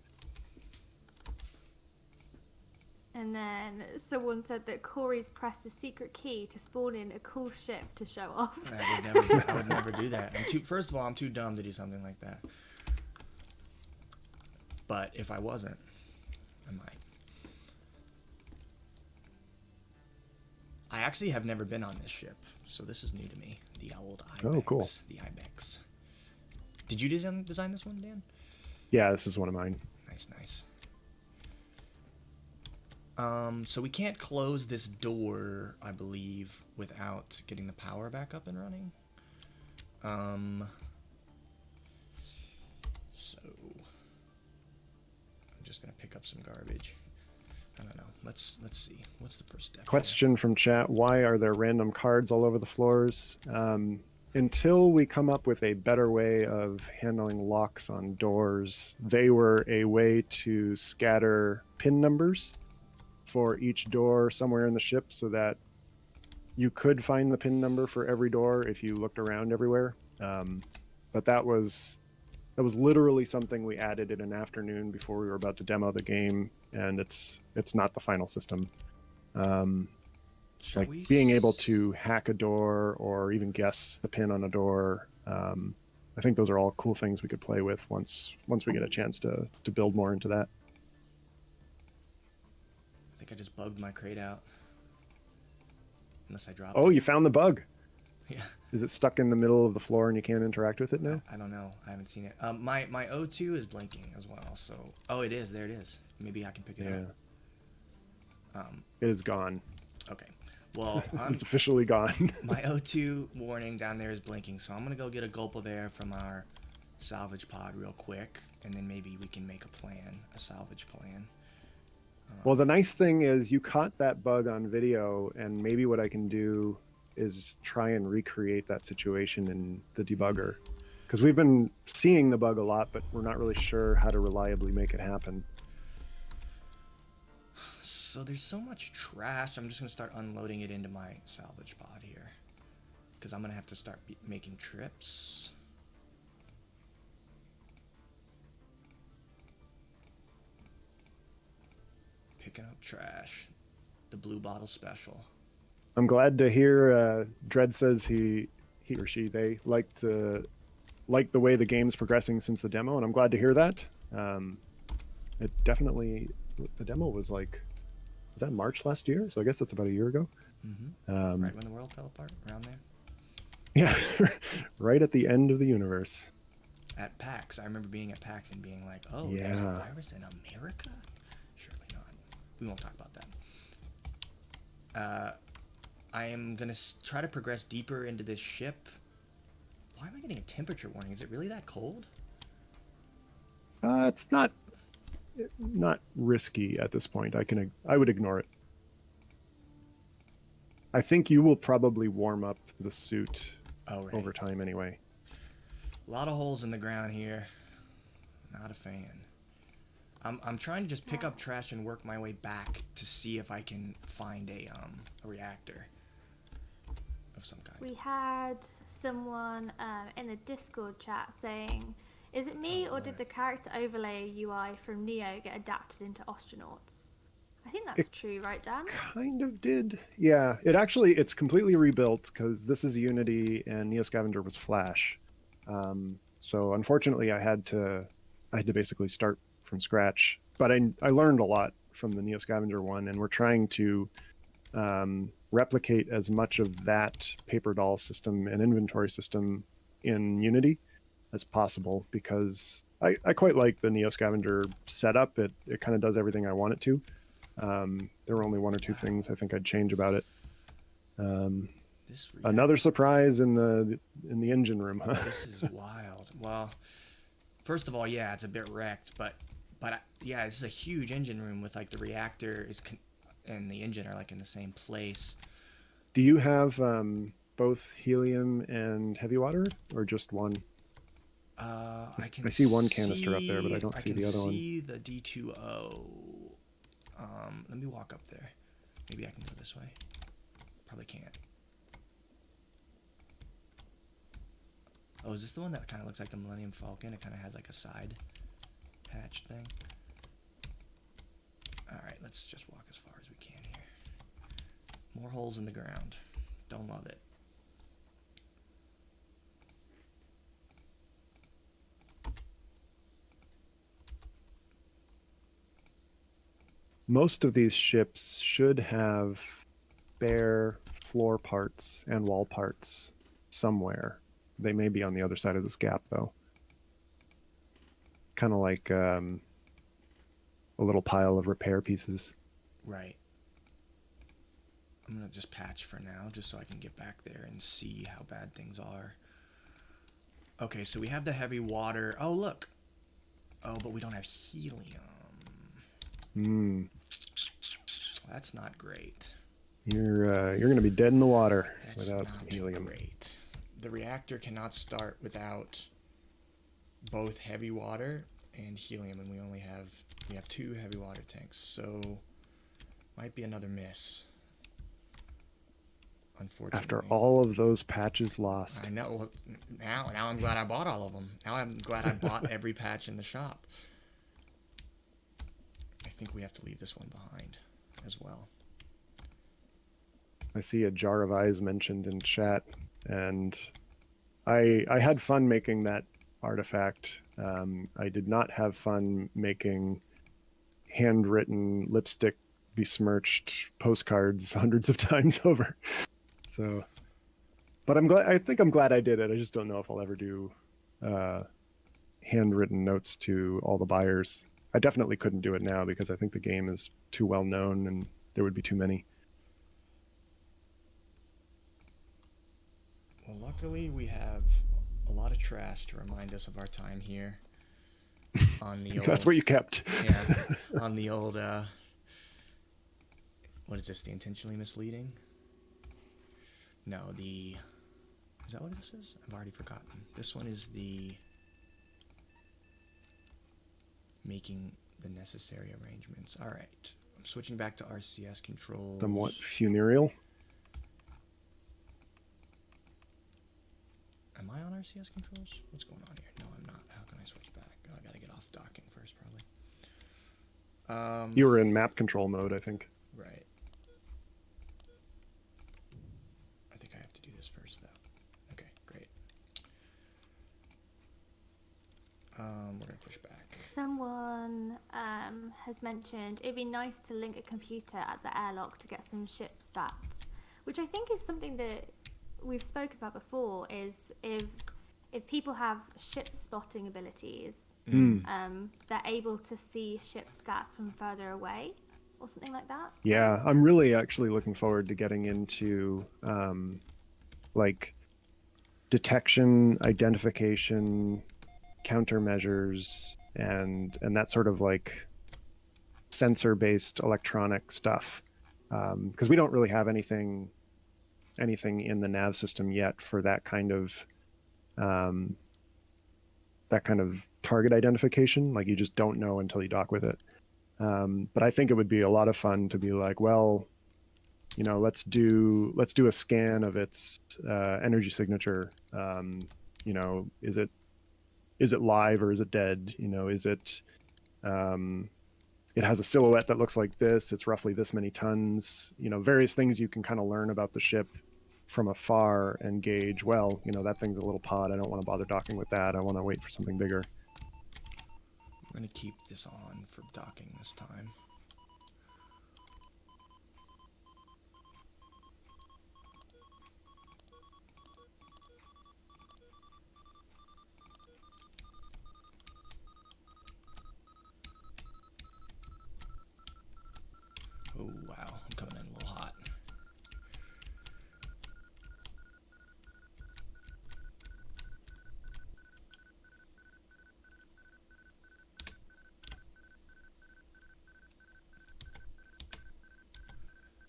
And then someone said that Corey's pressed a secret key to spawn in a cool ship to show off. I would never do that. First of all, I'm too dumb to do something like that. But if I wasn't, I might. I actually have never been on this ship, so this is new to me. The old Ibex. Oh, cool. The Ibex. Did you design this one, Dan? Yeah, this is one of mine. Nice. So we can't close this door, I believe, without getting the power back up and running. So I'm just gonna pick up some garbage. I don't know. Let's see. What's the first step? Question from chat: why are there random cards all over the floors? Until we come up with a better way of handling locks on doors, they were a way to scatter pin numbers for each door somewhere in the ship, so that you could find the pin number for every door if you looked around everywhere. But that was literally something we added in an afternoon before we were about to demo the game, and it's not the final system. Being able to hack a door or even guess the pin on a door, I think those are all cool things we could play with once we get a chance to build more into that. I think I just bugged my crate out. Unless I dropped Oh, it. you found the bug. Yeah. Is it stuck in the middle of the floor and you can't interact with it now? I don't know. I haven't seen it. My O2 is blinking as well. So it is. There it is. Maybe I can pick it up. It is gone. Okay. Well, it's officially gone. My O2 warning down there is blinking, so I'm gonna go get a gulp of air from our salvage pod real quick, and then maybe we can make a salvage plan. Well, the nice thing is you caught that bug on video, and maybe what I can do is try and recreate that situation in the debugger, because we've been seeing the bug a lot, but we're not really sure how to reliably make it happen. So there's so much trash. I'm just gonna start unloading it into my salvage pod here, because I'm gonna have to start making trips. Picking up trash. The blue bottle special. I'm glad to hear Dredd says they like the way the game's progressing since the demo, and I'm glad to hear that. It definitely, the demo was that March last year? So I guess that's about a year ago. Mm-hmm. Right when the world fell apart, around there. Yeah, right at the end of the universe. At PAX, I remember being at PAX and being like, "Oh, yeah. There's a virus in America." Surely not. We won't talk about that. I am gonna try to progress deeper into this ship. Why am I getting a temperature warning? Is it really that cold? It's not risky at this point. I would ignore it. I think you will probably warm up the suit over time anyway. A lot of holes in the ground here. Not a fan. I'm trying to just pick up trash and work my way back to see if I can find a reactor of some kind. We had someone in the Discord chat saying, is it me or did the character overlay UI from Neo get adapted into Ostranauts? I think that's true, right, Dan? Kind of did. Yeah, it's completely rebuilt because this is Unity and Neo Scavenger was Flash. So unfortunately I had to basically start from scratch, but I learned a lot from the Neo Scavenger one, and we're trying to replicate as much of that paper doll system and inventory system in Unity as possible, because I quite like the Neo Scavenger setup. It kind of does everything I want it to. There were only one or two things I think I'd change about it. Another surprise in the engine room, huh? This is wild. Well, first of all, yeah, it's a bit wrecked, but yeah, this is a huge engine room with like the reactor and the engine are like in the same place. Do you have both helium and heavy water, or just one? I see one canister up there, but I don't see the other one. I can see the D2O. Let me walk up there. Maybe I can go this way. Probably can't. Oh, is this the one that kind of looks like the Millennium Falcon? It kind of has like a side hatch thing. Alright, let's just walk as far as we can here. More holes in the ground. Don't love it. Most of these ships should have spare floor parts and wall parts somewhere. They may be on the other side of this gap, though. Kind of like a little pile of repair pieces. Right. I'm going to just patch for now, just so I can get back there and see how bad things are. Okay, so we have the heavy water. Oh, look. Oh, but we don't have helium. That's not great. You're going to be dead in the water without some That's helium. Great. The reactor cannot start without both heavy water and helium, and we have 2 heavy water tanks, so might be another miss. Unfortunately. After all of those patches lost. I know. Well, now I'm glad I bought all of them. Now I'm glad I bought every patch in the shop. I think we have to leave this one behind as well. I see a jar of eyes mentioned in chat, and I had fun making that artifact. I did not have fun making handwritten, lipstick besmirched postcards hundreds of times over. So, but I think I'm glad I did it. I just don't know if I'll ever do handwritten notes to all the buyers. I definitely couldn't do it now because I think the game is too well known and there would be too many. Well, luckily we have a lot of trash to remind us of our time here. On the old, That's what you kept. Yeah, on the old, what is this, the intentionally misleading? No, is that what this is? I've already forgotten. This one is the making the necessary arrangements. All right, I'm switching back to RCS controls. Somewhat funereal. Am I on RCS controls? What's going on here? No, I'm not. How can I switch back? Oh, I gotta get off docking first, probably. You were in map control mode, I think. Right. I think I have to do this first, though. Okay, great. We're gonna push back. Someone has mentioned it'd be nice to link a computer at the airlock to get some ship stats, which I think is something that we've spoken about before. Is if people have ship spotting abilities, they're able to see ship stats from further away or something like that. Yeah, I'm really actually looking forward to getting into like detection, identification, countermeasures, and that sort of like sensor-based electronic stuff, because we don't really have anything in the nav system yet for that kind of target identification. Like, you just don't know until you dock with it. But I think it would be a lot of fun to be like, well, you know, let's do a scan of its energy signature. You know, is it live or is it dead? You know, is it it has a silhouette that looks like this, it's roughly this many tons, you know, various things you can kind of learn about the ship from afar and gauge, well, you know, that thing's a little pod, I don't want to bother docking with that, I want to wait for something bigger. I'm going to keep this on for docking this time.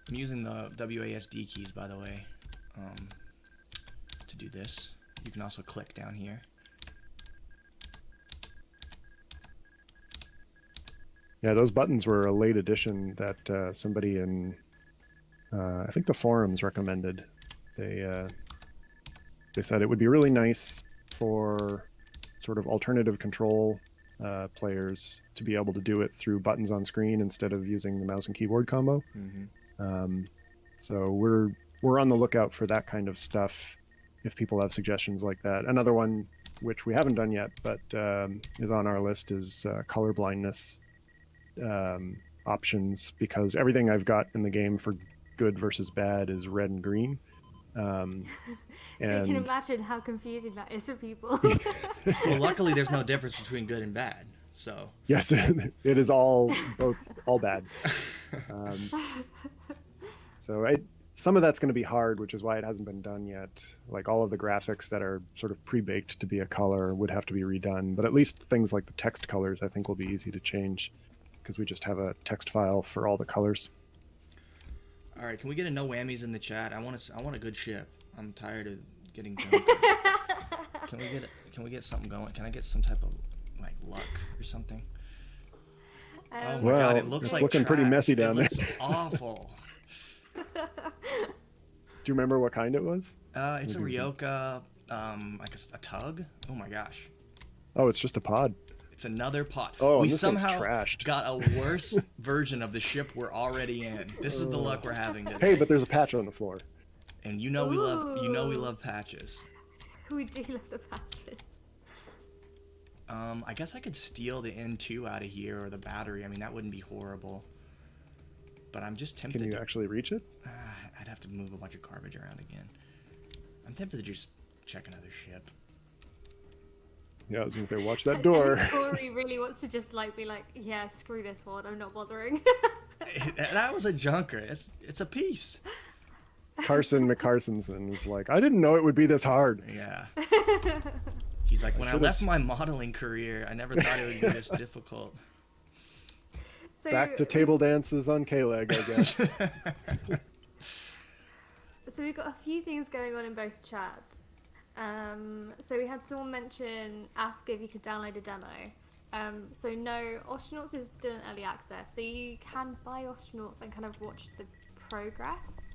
I'm using the WASD keys, by the way, to do this. You can also click down here. Yeah, those buttons were a late addition that somebody in, I think the forums recommended. They said it would be really nice for sort of alternative control players to be able to do it through buttons on screen instead of using the mouse and keyboard combo. So we're on the lookout for that kind of stuff if people have suggestions like that. Another one, which we haven't done yet, but is on our list, is color blindness options, because everything I've got in the game for good versus bad is red and green. So you can imagine how confusing that is for people. Well, luckily there's no difference between good and bad. So yes, it is all bad. So some of that's going to be hard, which is why it hasn't been done yet. Like all of the graphics that are sort of pre-baked to be a color would have to be redone. But at least things like the text colors, I think, will be easy to change because we just have a text file for all the colors. all right, can we get a no whammies in the chat? I want a good ship. I'm tired of getting jumped. Can we get something going? Can I get some type of like luck or something? Oh my god, it looks it's like looking trash. pretty messy down there. It's awful. Do you remember what kind it was? It's a Ryoka, I guess a tug. Oh my gosh. Oh, it's just a pod. It's another pot. Oh, we this thing's somehow trashed. got a worse version of the ship we're already in. This is the luck we're having today. Hey, but there's a patch on the floor. And we love patches. We do love the patches. I guess I could steal the N2 out of here or the battery. I mean, that wouldn't be horrible. But I'm just tempted. Can you actually reach it? I'd have to move a bunch of garbage around again. I'm tempted to just check another ship. Yeah, I was gonna say, watch that door. Corey really wants to just like be like, yeah, screw this one, I'm not bothering. That was a junker. It's a piece. Carson McCarsonson is like, I didn't know it would be this hard. Yeah. He's like, when I left my modeling career, I never thought it would be this difficult. So, back to table dances on K-Leg, I guess. So we've got a few things going on in both chats. So we had someone ask if you could download a demo. So no, Ostranauts is still in early access, so you can buy Ostranauts and kind of watch the progress.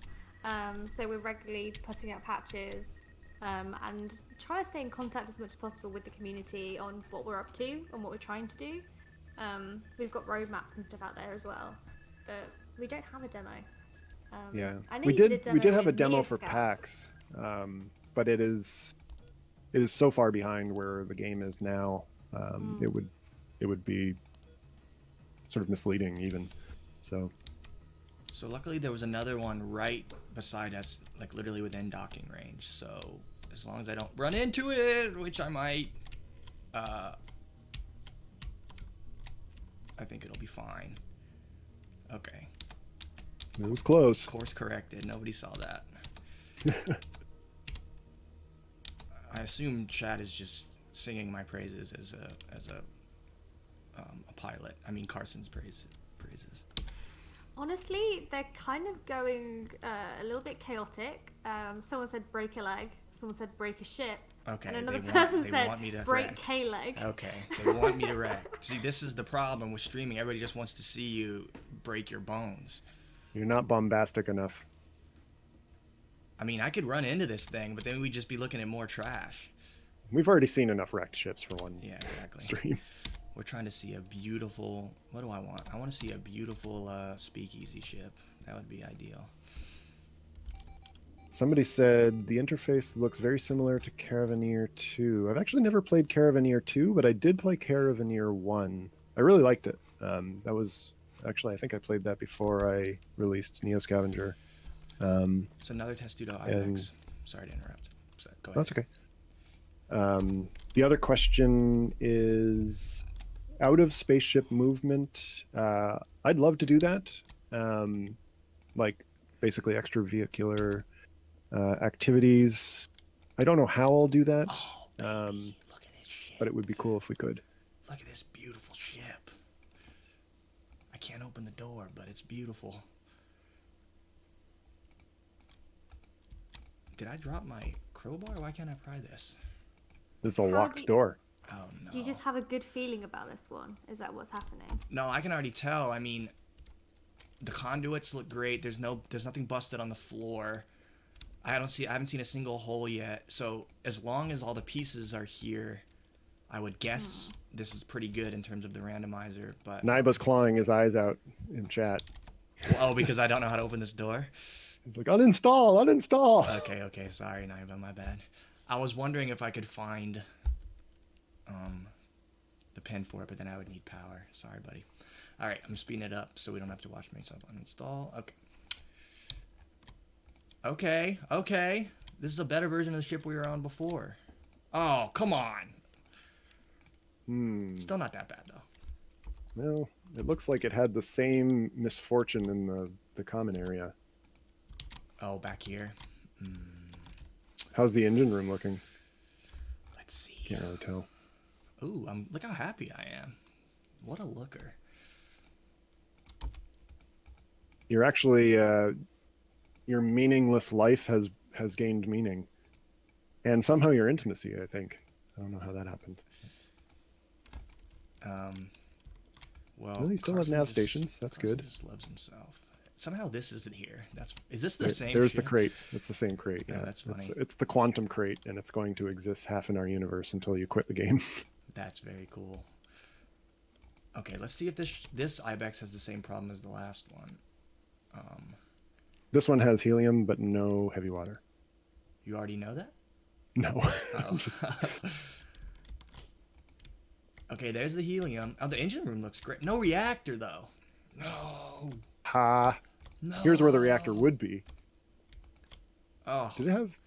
So we're regularly putting out patches and trying to stay in contact as much as possible with the community on what we're up to and what we're trying to do. We've got roadmaps and stuff out there as well, but we don't have a demo. Yeah, I know we did have a in demo for Neoscout. PAX, but it is so far behind where the game is now. It would be sort of misleading even. So luckily there was another one right beside us, like literally within docking range. So as long as I don't run into it, which I might, I think it'll be fine. Okay. it was close. Course corrected. Nobody saw that. I assume Chad is just singing my praises as a pilot. I mean Carson's praises. Honestly, they're kind of going a little bit chaotic. Someone said break a leg. Someone said break a ship. Okay. And another they person want said me to break wreck. K-leg. Okay. They want me to wreck. See, this is the problem with streaming. Everybody just wants to see you break your bones. You're not bombastic enough. I mean, I could run into this thing, but then we'd just be looking at more trash. We've already seen enough wrecked ships for one exactly. stream. We're trying to see a beautiful... What do I want? I want to see a beautiful speakeasy ship. That would be ideal. Somebody said the interface looks very similar to Caravaneer 2. I've actually never played Caravaneer 2, but I did play Caravaneer 1. I really liked it. That was... Actually, I think I played that before I released Neo Scavenger. It's another Testudo IBEX. Sorry to interrupt. So, go ahead. That's okay. The other question is out of spaceship movement. I'd love to do that. Like basically extravehicular activities. I don't know how I'll do that. Oh, baby. Look at this ship. But it would be cool if we could. Look at this beautiful ship. I can't open the door, but it's beautiful. Did I drop my crowbar? Why can't I pry this? This is a How locked do you- door. Oh, no. Do you just have a good feeling about this one? Is that what's happening? No, I can already tell. I mean, the conduits look great. There's nothing busted on the floor. I haven't seen a single hole yet. So as long as all the pieces are here, I would guess this is pretty good in terms of the randomizer. But Naiba's clawing his eyes out in chat. oh, because I don't know how to open this door. He's like, uninstall, uninstall. Okay, sorry, Naiba, my bad. I was wondering if I could find the pin for it, but then I would need power. Sorry, buddy. All right, I'm speeding it up so we don't have to watch myself uninstall. Okay. This is a better version of the ship we were on before. Oh, come on. Still not that bad, though. Well, it looks like it had the same misfortune in the common area. Oh, back here. How's the engine room looking? Let's see. Can't really tell. Ooh, look how happy I am. What a looker. You're actually your meaningless life has gained meaning, and somehow your intimacy. I think I don't know how that happened. Well, you still have nav stations. That's Carson good. Just loves himself. Somehow this isn't here. Is this the same? There's ship? the crate. It's the same crate. Yeah, Yeah, that's funny. It's the quantum crate, and it's going to exist half in our universe until you quit the game. That's very cool. Okay, let's see if this Ibex has the same problem as the last one. This one has helium, but no heavy water. You already know that? No. Oh. Okay, there's the helium. Oh, the engine room looks great. No reactor, though. No. Ha. No. Here's where the reactor would be. Oh. Did it have...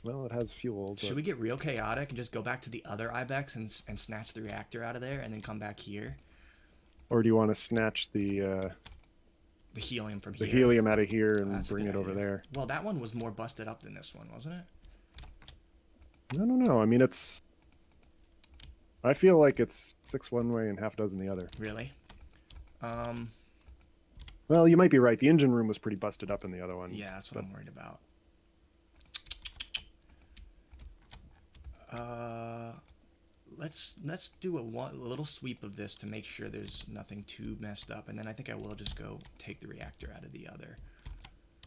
Well, it has fuel. Should we get real chaotic and just go back to the other Ibex and snatch the reactor out of there and then come back here? Or do you want to snatch the helium from here. The helium out of here and That's a bring good it over idea. there. Well, that one was more busted up than this one, wasn't it? I don't know. I mean, I feel like it's 6 one way and half dozen the other. Really? Well, you might be right. The engine room was pretty busted up in the other one. Yeah, that's what I'm worried about. Let's do a little sweep of this to make sure there's nothing too messed up, and then I think I will just go take the reactor out of the other.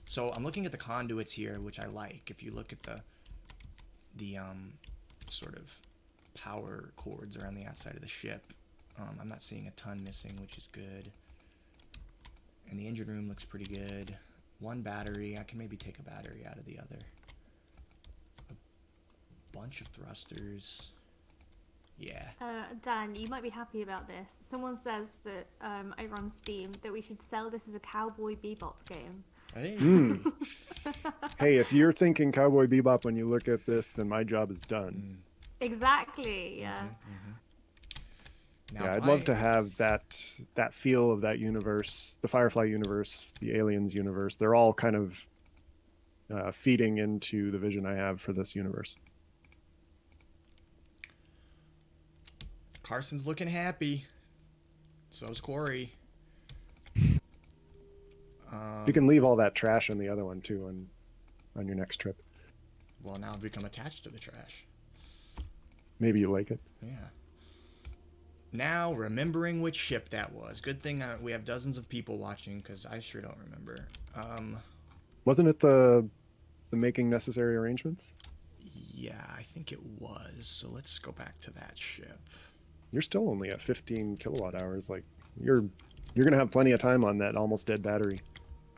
So I'm looking at the conduits here, which I like. If you look at the sort of power cords around the outside of the ship, I'm not seeing a ton missing, which is good. And the engine room looks pretty good. One battery. I can maybe take a battery out of the other. A bunch of thrusters. Yeah. Dan, you might be happy about this. Someone says that over on Steam that we should sell this as a Cowboy Bebop game. Hey. Hey, if you're thinking Cowboy Bebop when you look at this, then my job is done. Exactly. Yeah. Now, Yeah, if I'd love to have that feel of that universe, the Firefly universe, the Aliens universe. They're all kind of feeding into the vision I have for this universe. Carson's looking happy. So's Corey. You can leave all that trash in the other one too on your next trip. Well, now I've become attached to the trash. Maybe you like it. Yeah. Now, remembering which ship that was. Good thing we have dozens of people watching, because I sure don't remember. Wasn't it the making necessary arrangements? Yeah, I think it was. So let's go back to that ship. You're still only at 15 kilowatt hours. Like you're gonna have plenty of time on that almost dead battery.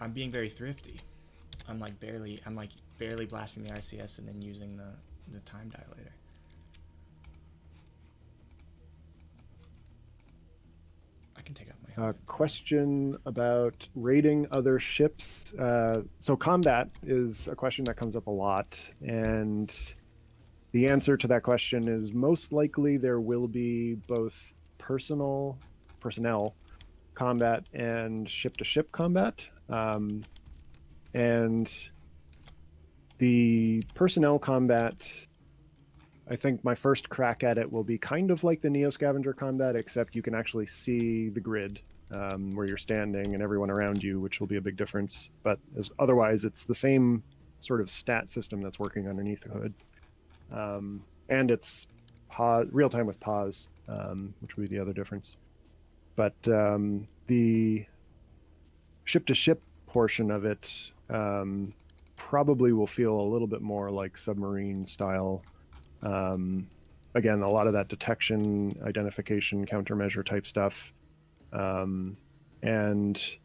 I'm being very thrifty. I'm like barely blasting the RCS and then using the time dilator. I can take out my helmet. Question about raiding other ships. So combat is a question that comes up a lot, and the answer to that question is most likely there will be both personnel combat and ship-to-ship combat. And the personnel combat, I think my first crack at it will be kind of like the Neo Scavenger combat, except you can actually see the grid where you're standing and everyone around you, which will be a big difference. But otherwise, it's the same sort of stat system that's working underneath the hood. And it's real time with pause, which would be the other difference. But the ship-to-ship portion of it probably will feel a little bit more like submarine style. Again, a lot of that detection, identification, countermeasure type stuff. And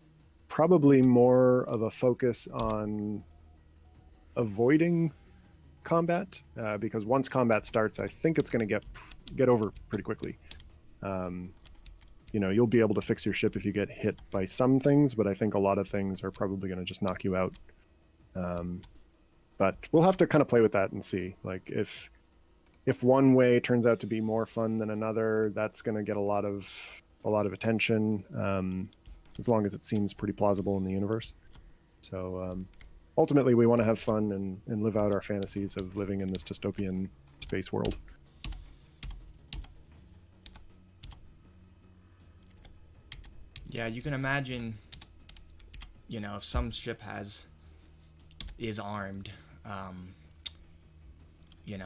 probably more of a focus on avoiding combat, because once combat starts, I think it's going to get over pretty quickly. You'll be able to fix your ship if you get hit by some things, but I think a lot of things are probably going to just knock you out. But we'll have to kind of play with that and see. Like if one way turns out to be more fun than another, that's going to get a lot of attention, as long as it seems pretty plausible in the universe. So ultimately, we want to have fun and live out our fantasies of living in this dystopian space world. Yeah, you can imagine, if some ship is armed,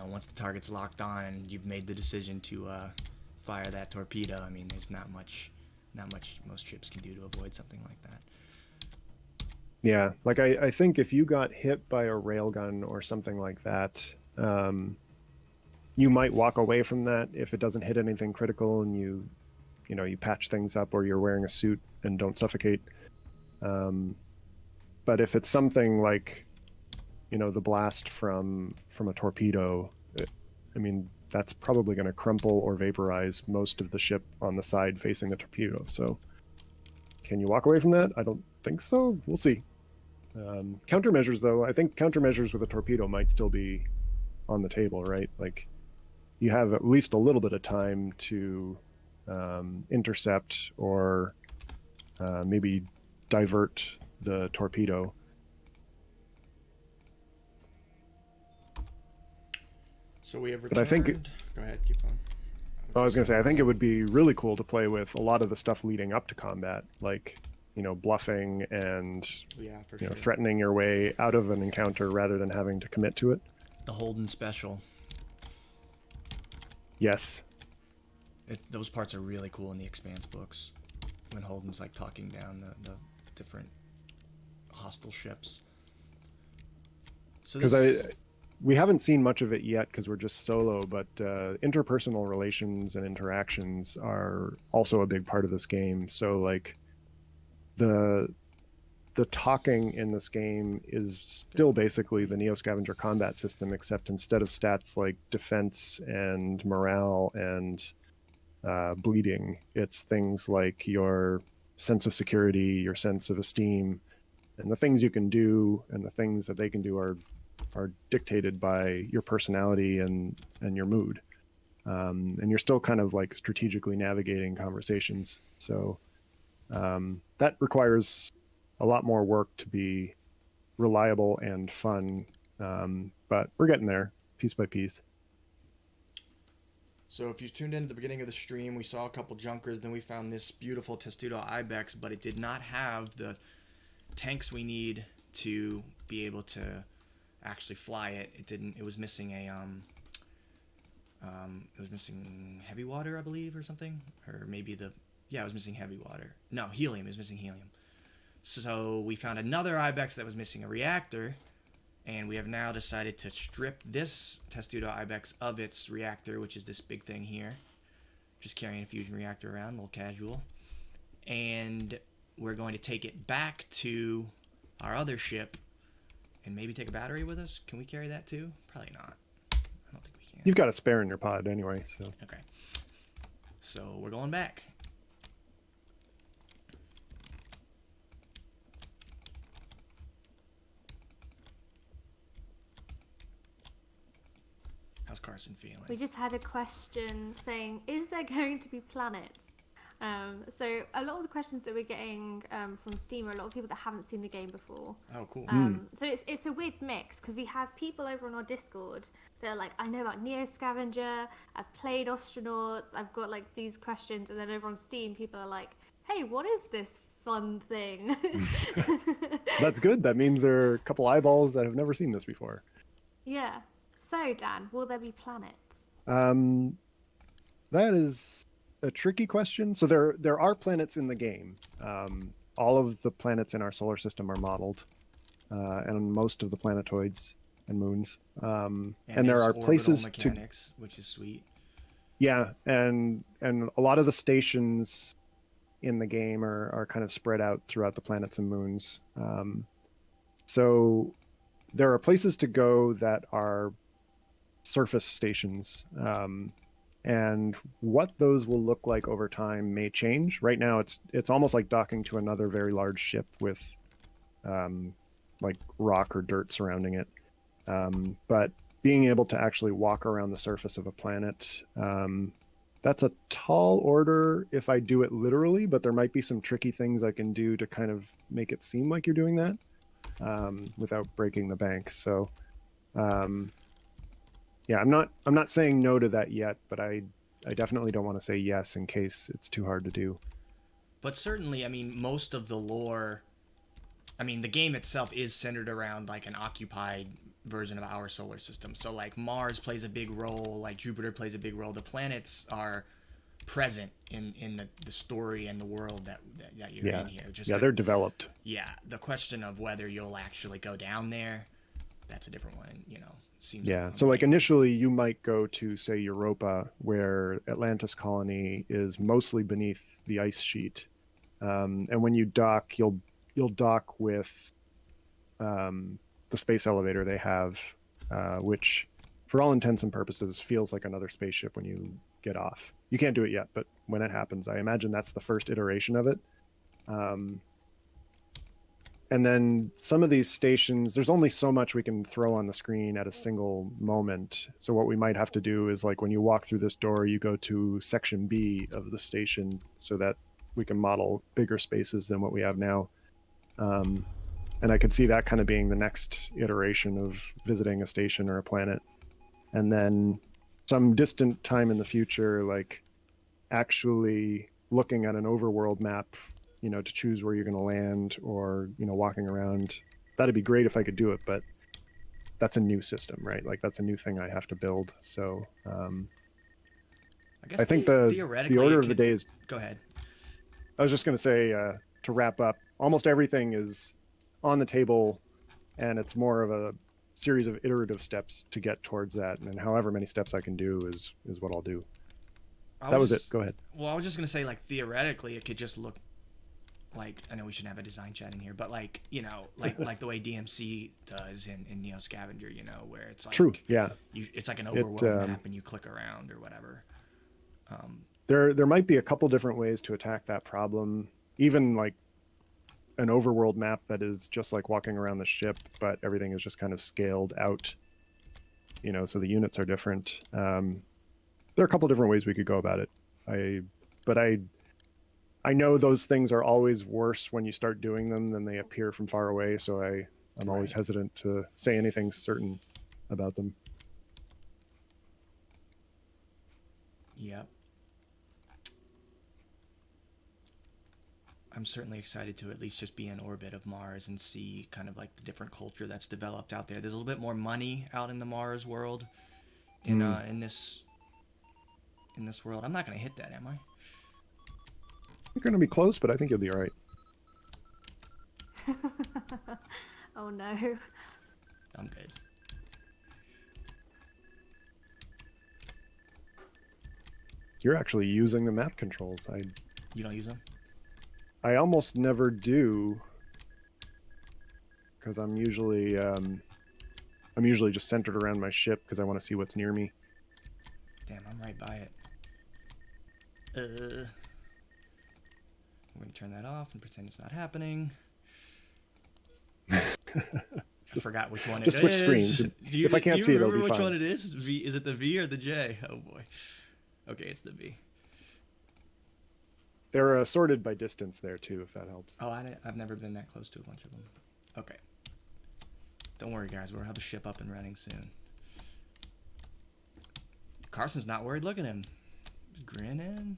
once the target's locked on and you've made the decision to fire that torpedo, I mean, there's not much most ships can do to avoid something like that. Yeah, like I think if you got hit by a railgun or something like that, you might walk away from that if it doesn't hit anything critical and you patch things up, or you're wearing a suit and don't suffocate. But if it's something like, the blast from a torpedo, I mean, that's probably going to crumple or vaporize most of the ship on the side facing the torpedo. So can you walk away from that? I don't think so. We'll see. Countermeasures, though, I think countermeasures with a torpedo might still be on the table, right? Like, you have at least a little bit of time to intercept or maybe divert the torpedo. So we have returned. But I think go ahead, keep going. I was going to say, I think it would be really cool to play with a lot of the stuff leading up to combat, like, bluffing and sure. threatening your way out of an encounter rather than having to commit to it. The Holden special. Yes. Those parts are really cool in the Expanse books, when Holden's like talking down the different hostile ships. So because we haven't seen much of it yet because we're just solo, but interpersonal relations and interactions are also a big part of this game. So like the talking in this game is still basically the Neo Scavenger combat system, except instead of stats like defense and morale and bleeding, it's things like your sense of security, your sense of esteem, and the things you can do and the things that they can do are dictated by your personality and your mood. And you're still kind of like strategically navigating conversations. So that requires a lot more work to be reliable and fun. But we're getting there piece by piece. So if you tuned in at the beginning of the stream, we saw a couple junkers, then we found this beautiful Testudo Ibex, but it did not have the tanks we need to be able to actually fly it. It was missing it was missing heavy water, I believe, or something, or maybe it was missing heavy water. No, helium. It was missing helium. So we found another Ibex that was missing a reactor, and we have now decided to strip this Testudo Ibex of its reactor, which is this big thing here. Just carrying a fusion reactor around, a little casual. And we're going to take it back to our other ship and maybe take a battery with us. Can we carry that too? Probably not. I don't think we can. You've got a spare in your pod anyway, so. Okay. So we're going back. How's Carson feeling? We just had a question saying, is there going to be planets? So a lot of the questions that we're getting from Steam are a lot of people that haven't seen the game before. Oh, cool. So it's a weird mix because we have people over on our Discord that are like, I know about Neo Scavenger, I've played Ostranauts, I've got like these questions, and then over on Steam people are like, hey, what is this fun thing. That's good. That means there are a couple eyeballs that have never seen this before. Yeah. So, Dan, will there be planets? That is a tricky question. So there are planets in the game. All of the planets in our solar system are modeled, and most of the planetoids and moons. And there are places mechanics, which is sweet. Yeah, and a lot of the stations in the game are kind of spread out throughout the planets and moons. So there are places to go that are surface stations. And what those will look like over time may change. Right now, it's almost like docking to another very large ship with like rock or dirt surrounding it. But being able to actually walk around the surface of a planet, that's a tall order if I do it literally, but there might be some tricky things I can do to kind of make it seem like you're doing that without breaking the bank. So, yeah, I'm not saying no to that yet, but I definitely don't want to say yes in case it's too hard to do. But certainly, I mean, most of the lore, I mean, the game itself is centered around like an occupied version of our solar system. So like Mars plays a big role, like Jupiter plays a big role. The planets are present in the story and the world that you're in here. They're developed. Yeah, the question of whether you'll actually go down there, that's a different one, you know. Seems so like initially you might go to, say, Europa, where Atlantis colony is mostly beneath the ice sheet. And when you dock, you'll dock with the space elevator they have, which for all intents and purposes feels like another spaceship when you get off. You can't do it yet, but when it happens, I imagine that's the first iteration of it. And then some of these stations, there's only so much we can throw on the screen at a single moment. So what we might have to do is, like, when you walk through this door, you go to section B of the station so that we can model bigger spaces than what we have now. And I could see that kind of being the next iteration of visiting a station or a planet. And then some distant time in the future, like actually looking at an overworld map, you know, to choose where you're going to land, or, you know, walking around. That'd be great if I could do it, but that's a new system, right? Like, that's a new thing I have to build. So I think the order of the day is... Go ahead. I was just going to say, to wrap up, almost everything is on the table, and it's more of a series of iterative steps to get towards that, and however many steps I can do is what I'll do. That was it. Go ahead. Well, I was just going to say, like, theoretically, it could just look like, I know we shouldn't have a design chat in here, but like, you know, like the way DMC does in Neo Scavenger, you know, where it's like... True, yeah. It's like an overworld map and you click around or whatever. There might be a couple different ways to attack that problem. Even like an overworld map that is just like walking around the ship, but everything is just kind of scaled out, you know, so the units are different. There are a couple different ways we could go about it. I know those things are always worse when you start doing them than they appear from far away, so I'm always hesitant to say anything certain about them. Yep. I'm certainly excited to at least just be in orbit of Mars and see kind of like the different culture that's developed out there. There's a little bit more money out in the Mars world in this world. I'm not going to hit that, am I? You're going to be close, but I think you'll be all right. Oh no. I'm good. You're actually using the map controls. You don't use them? I almost never do, because I'm usually just centered around my ship because I want to see what's near me. Damn, I'm right by it. I'm going to turn that off and pretend it's not happening. I forgot which one it is. Just switch screens. If I can't see it, it'll be fine. Do you remember which one it is? Is it the V or the J? Oh boy. Okay, it's the V. They're sorted by distance there too, if that helps. Oh, I've never been that close to a bunch of them. Okay. Don't worry, guys. We'll have a ship up and running soon. Carson's not worried. Look at him. Grinning.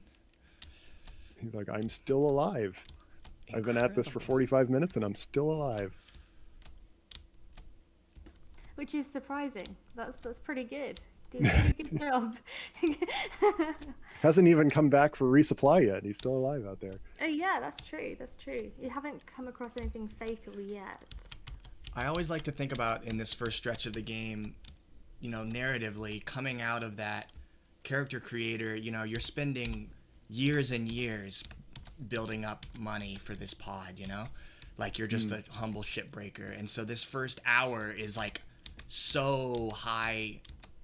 He's like, I'm still alive. I've been at this for 45 minutes and I'm still alive. Which is surprising. That's pretty good. Did a pretty good job. Hasn't even come back for resupply yet. He's still alive out there. Oh yeah, that's true. That's true. You haven't come across anything fatal yet. I always like to think about in this first stretch of the game, you know, narratively coming out of that character creator, you know, you're spending years and years building up money for this pod, you know? Like you're just a humble shipbreaker. And so this first hour is like so high,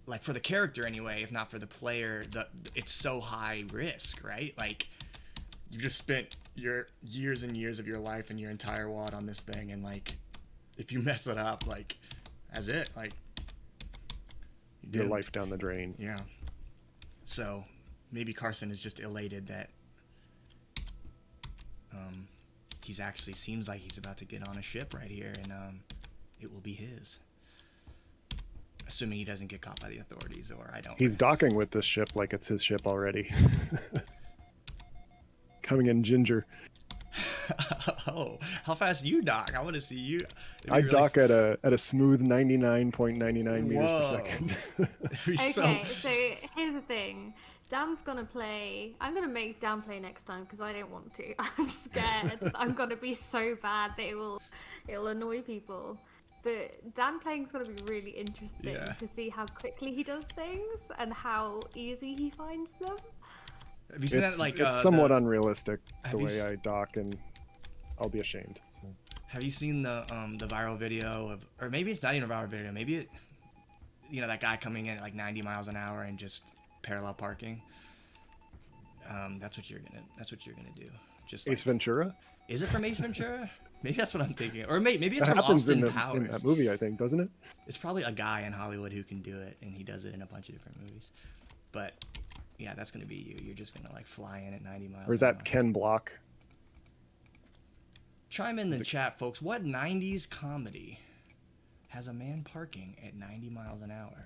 like for the character anyway, if not for the player, it's so high risk, right? Like you just spent your years and years of your life and your entire wad on this thing, and like if you mess it up, like that's it, like your life down the drain. Yeah. So maybe Carson is just elated that he's actually seems like he's about to get on a ship right here, and it will be his. Assuming he doesn't get caught by the authorities, or I don't. He's docking with this ship like it's his ship already. Coming in ginger. Oh, how fast you dock? I want to see you. I dock at a smooth 99.99 meters per second. Okay, so here's the thing. Dan's gonna play. I'm gonna make Dan play next time because I don't want to. I'm scared. I'm gonna be so bad that it'll annoy people. But Dan playing is going to be really interesting to see how quickly he does things and how easy he finds them. Have you seen that, like, it's somewhat unrealistic the way I dock, and I'll be ashamed. So. Have you seen the viral video of, or maybe it's not even a viral video, maybe it, you know, that guy coming in at like 90 miles an hour and just parallel parking? That's what you're gonna do. Just Ace Ventura? Is it from Ace Ventura? Maybe that's what I'm thinking, or maybe it's that from happens Austin Powers. in that movie, I think, doesn't it? It's probably a guy in Hollywood who can do it, and he does it in a bunch of different movies. But yeah, that's gonna be you. You're just gonna like fly in at 90 miles. Or is that Ken Block? Chime in the chat, folks. What 90s comedy has a man parking at 90 miles an hour?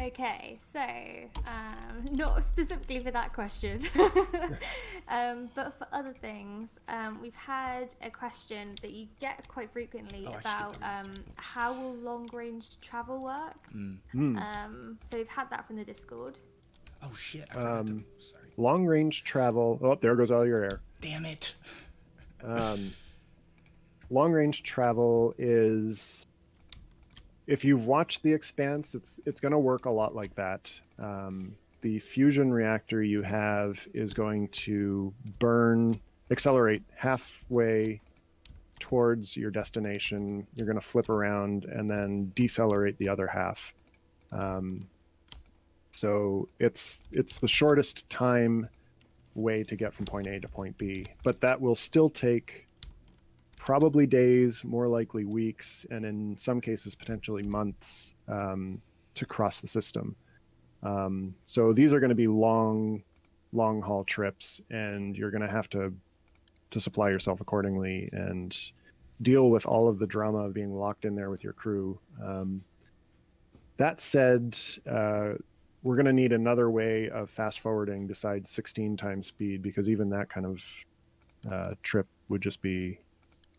Okay, so not specifically for that question, but for other things, we've had a question that you get quite frequently about how will long-range travel work. So we've had that from the Discord. Oh shit! Sorry. Long-range travel. Oh, there goes all your air. Damn it! Long-range travel is. If you've watched The Expanse, it's going to work a lot like that. The fusion reactor you have is going to accelerate halfway towards your destination. You're going to flip around and then decelerate the other half. So it's the shortest time way to get from point A to point B, but that will still take probably days, more likely weeks, and in some cases potentially months to cross the system. So these are going to be long haul trips, and you're going to have to supply yourself accordingly and deal with all of the drama of being locked in there with your crew. That said, we're going to need another way of fast forwarding besides 16 times speed, because even that kind of trip would just be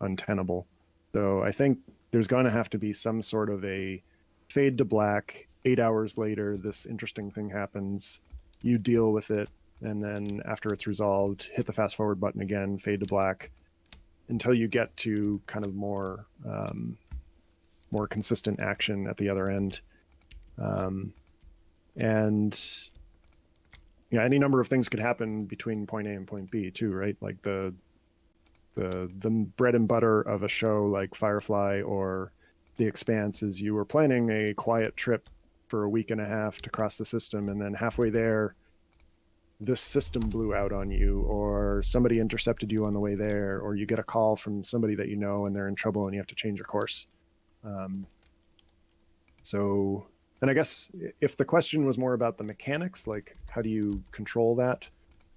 untenable. So I think there's going to have to be some sort of a fade to black. 8 hours later, this interesting thing happens. You deal with it, and then after it's resolved, hit the fast forward button again, fade to black, until you get to kind of more consistent action at the other end. And yeah, any number of things could happen between point A and point B too, right? Like the bread and butter of a show like Firefly or The Expanse is you were planning a quiet trip for a week and a half to cross the system, and then halfway there, this system blew out on you, or somebody intercepted you on the way there, or you get a call from somebody that you know and they're in trouble and you have to change your course. And I guess if the question was more about the mechanics, like how do you control that?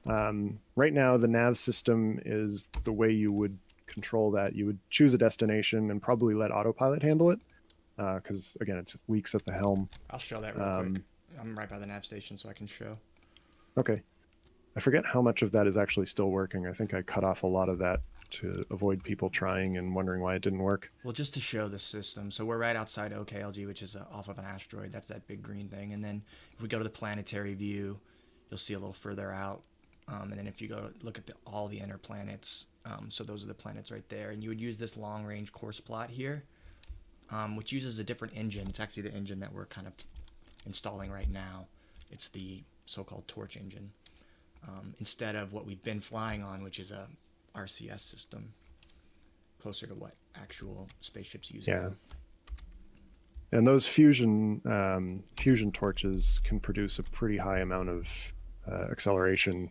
Right now, the nav system is the way you would control that. You would choose a destination and probably let autopilot handle it, because again, it's just weeks at the helm. I'll show that real quick. I'm right by the nav station, so I can show. Okay. I forget how much of that is actually still working. I think I cut off a lot of that to avoid people trying and wondering why it didn't work. Well, just to show the system. So we're right outside OKLG, which is off of an asteroid. That's that big green thing. And then if we go to the planetary view, you'll see a little further out. And then if you go look at all the inner planets, so those are the planets right there. And you would use this long-range course plot here, which uses a different engine. It's actually the engine that we're kind of installing right now. It's the so-called torch engine. Instead of what we've been flying on, which is a RCS system, closer to what actual spaceships use. Yeah. And those fusion torches can produce a pretty high amount of acceleration,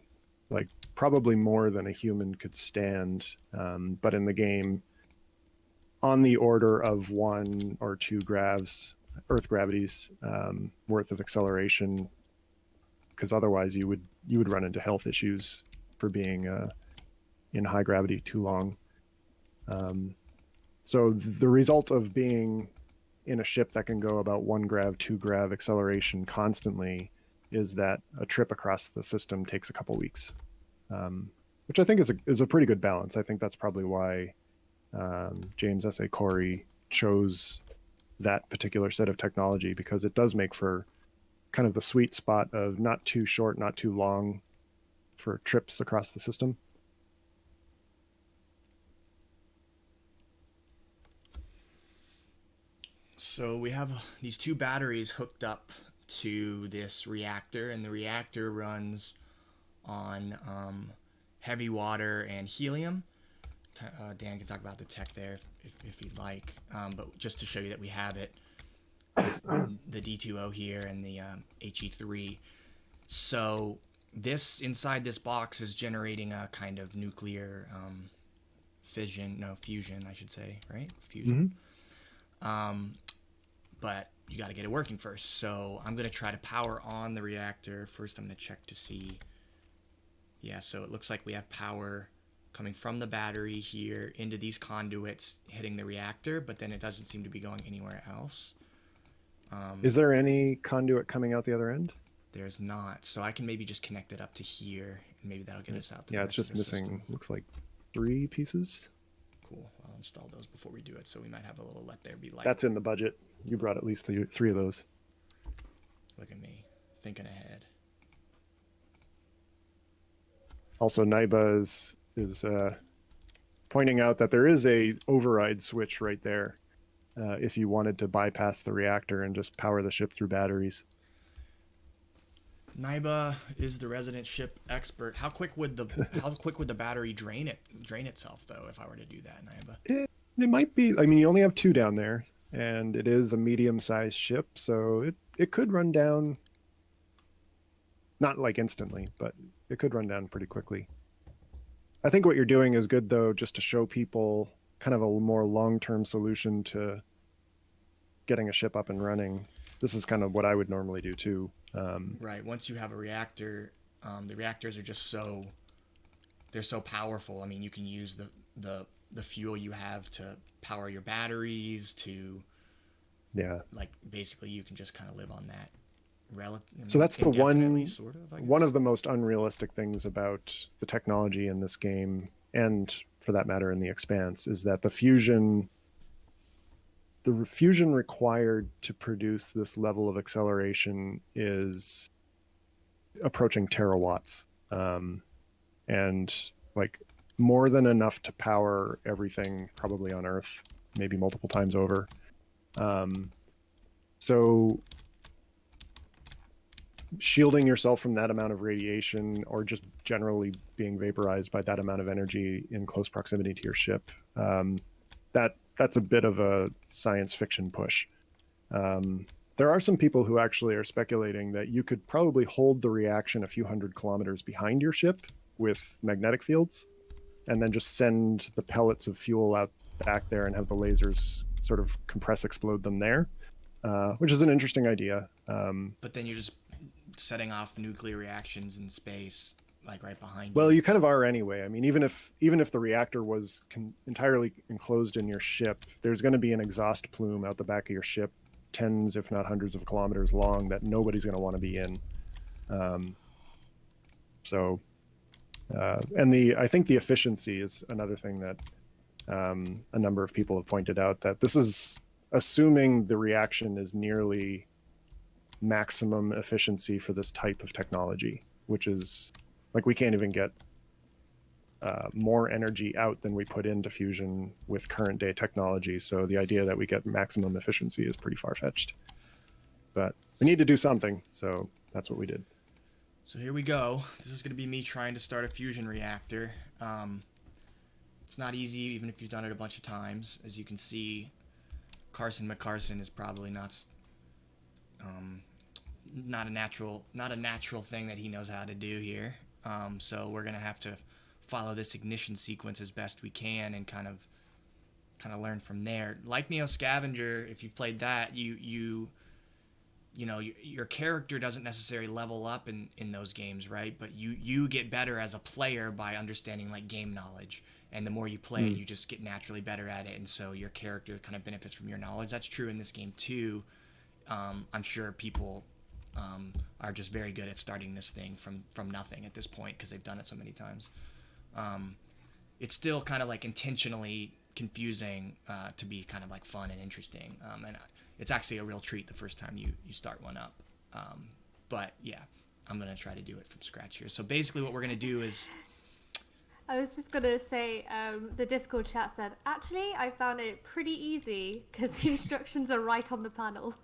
like probably more than a human could stand. But in the game, on the order of 1 or 2 Earth gravities worth of acceleration, because otherwise you would run into health issues for being in high gravity too long. So the result of being in a ship that can go about 1 grav, 2 grav acceleration constantly is that a trip across the system takes a couple weeks, which I think is a pretty good balance. I think that's probably why James S.A. Corey chose that particular set of technology, because it does make for kind of the sweet spot of not too short, not too long for trips across the system. So we have these 2 batteries hooked up to this reactor, and the reactor runs on heavy water and helium. Dan can talk about the tech there if he'd like, but just to show you that we have it, the D2O here and the HE3. So this, inside this box, is generating a kind of nuclear fusion, I should say, right? Fusion. Mm-hmm. But you got to get it working first. So I'm going to try to power on the reactor. First, I'm going to check to see. Yeah, so it looks like we have power coming from the battery here into these conduits hitting the reactor, but then it doesn't seem to be going anywhere else. Is there any conduit coming out the other end? There's not. So I can maybe just connect it up to here, and maybe that'll get us out to yeah, the it's just missing, system. Looks like 3 pieces. Cool. I'll install those before we do it, so we might have a little let there be light. That's in the budget. You brought at least 3 of those. Look at me, thinking ahead. Also, Naiba is pointing out that there is a override switch right there if you wanted to bypass the reactor and just power the ship through batteries. Naiba is the resident ship expert. How quick would the battery drain itself though if I were to do that, Naiba? It might be. I mean, you only have 2 down there, and it is a medium-sized ship, so it could run down. Not like instantly, but it could run down pretty quickly. I think what you're doing is good, though, just to show people kind of a more long-term solution to getting a ship up and running. This is kind of what I would normally do, too. Right. Once you have a reactor, the reactors are just they're so powerful. I mean, you can use the fuel you have to power your batteries to... Yeah. Like, basically, you can just kind of live on that. So that's the one sort of, one of the most unrealistic things about the technology in this game, and for that matter in the Expanse, is that the fusion required to produce this level of acceleration is approaching terawatts, and like more than enough to power everything probably on Earth, maybe multiple times over. So shielding yourself from that amount of radiation, or just generally being vaporized by that amount of energy in close proximity to your ship, that's a bit of a science fiction push. There are some people who actually are speculating that you could probably hold the reaction a few hundred kilometers behind your ship with magnetic fields, and then just send the pellets of fuel out back there and have the lasers sort of explode them there, which is an interesting idea. But then you're just setting off nuclear reactions in space, like right behind you. Well, you kind of are anyway. I mean, even if the reactor was entirely enclosed in your ship, there's going to be an exhaust plume out the back of your ship, tens if not hundreds of kilometers long, that nobody's going to want to be in. So I think the efficiency is another thing that a number of people have pointed out, that this is assuming the reaction is nearly maximum efficiency for this type of technology, which is like we can't even get more energy out than we put into fusion with current day technology. So the idea that we get maximum efficiency is pretty far-fetched. But we need to do something, so that's what we did. So here we go. This is going to be me trying to start a fusion reactor. It's not easy, even if you've done it a bunch of times. As you can see, Carson McCarson is probably not a natural thing that he knows how to do here. So we're going to have to follow this ignition sequence as best we can and kind of learn from there. Like Neo Scavenger, if you've played that, you know, your character doesn't necessarily level up in those games, right? But you get better as a player by understanding like game knowledge, and the more you play it, you just get naturally better at it, and so your character kind of benefits from your knowledge. That's true in this game too. I'm sure people are just very good at starting this thing from nothing at this point because they've done it so many times. It's still kind of like intentionally confusing to be kind of like fun and interesting, and it's actually a real treat the first time you start one up. But yeah, I'm gonna try to do it from scratch here. So basically what we're gonna do is, I was just gonna say, the Discord chat said, actually, I found it pretty easy because the instructions are right on the panel.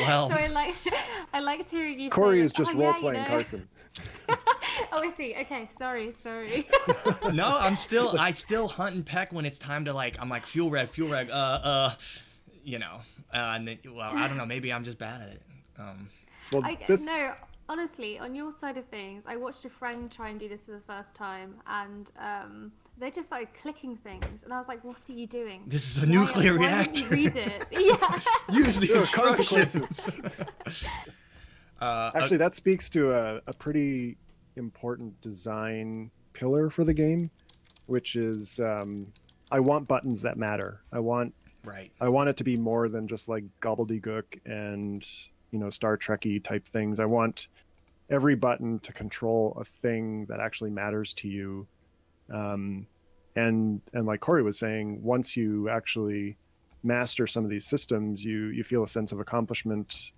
well, So I liked hearing you Corey say, is just role-playing Carson. Oh, I see. Okay, sorry. no, I still hunt and peck when it's time to I'm like fuel reg, you know, and then, well, I don't know, maybe I'm just bad at it. No, honestly, on your side of things, I watched a friend try and do this for the first time, and they just started clicking things, and I was like, "What are you doing? This is a nuclear reactor. Why don't you read it? Yeah. Use the consequences." Actually, that speaks to a pretty important design pillar for the game, which is I want buttons that matter. I want it to be more than just like gobbledygook and, you know, Star Trek-y type things. I want every button to control a thing that actually matters to you. And like Corey was saying, once you actually master some of these systems, you feel a sense of accomplishment.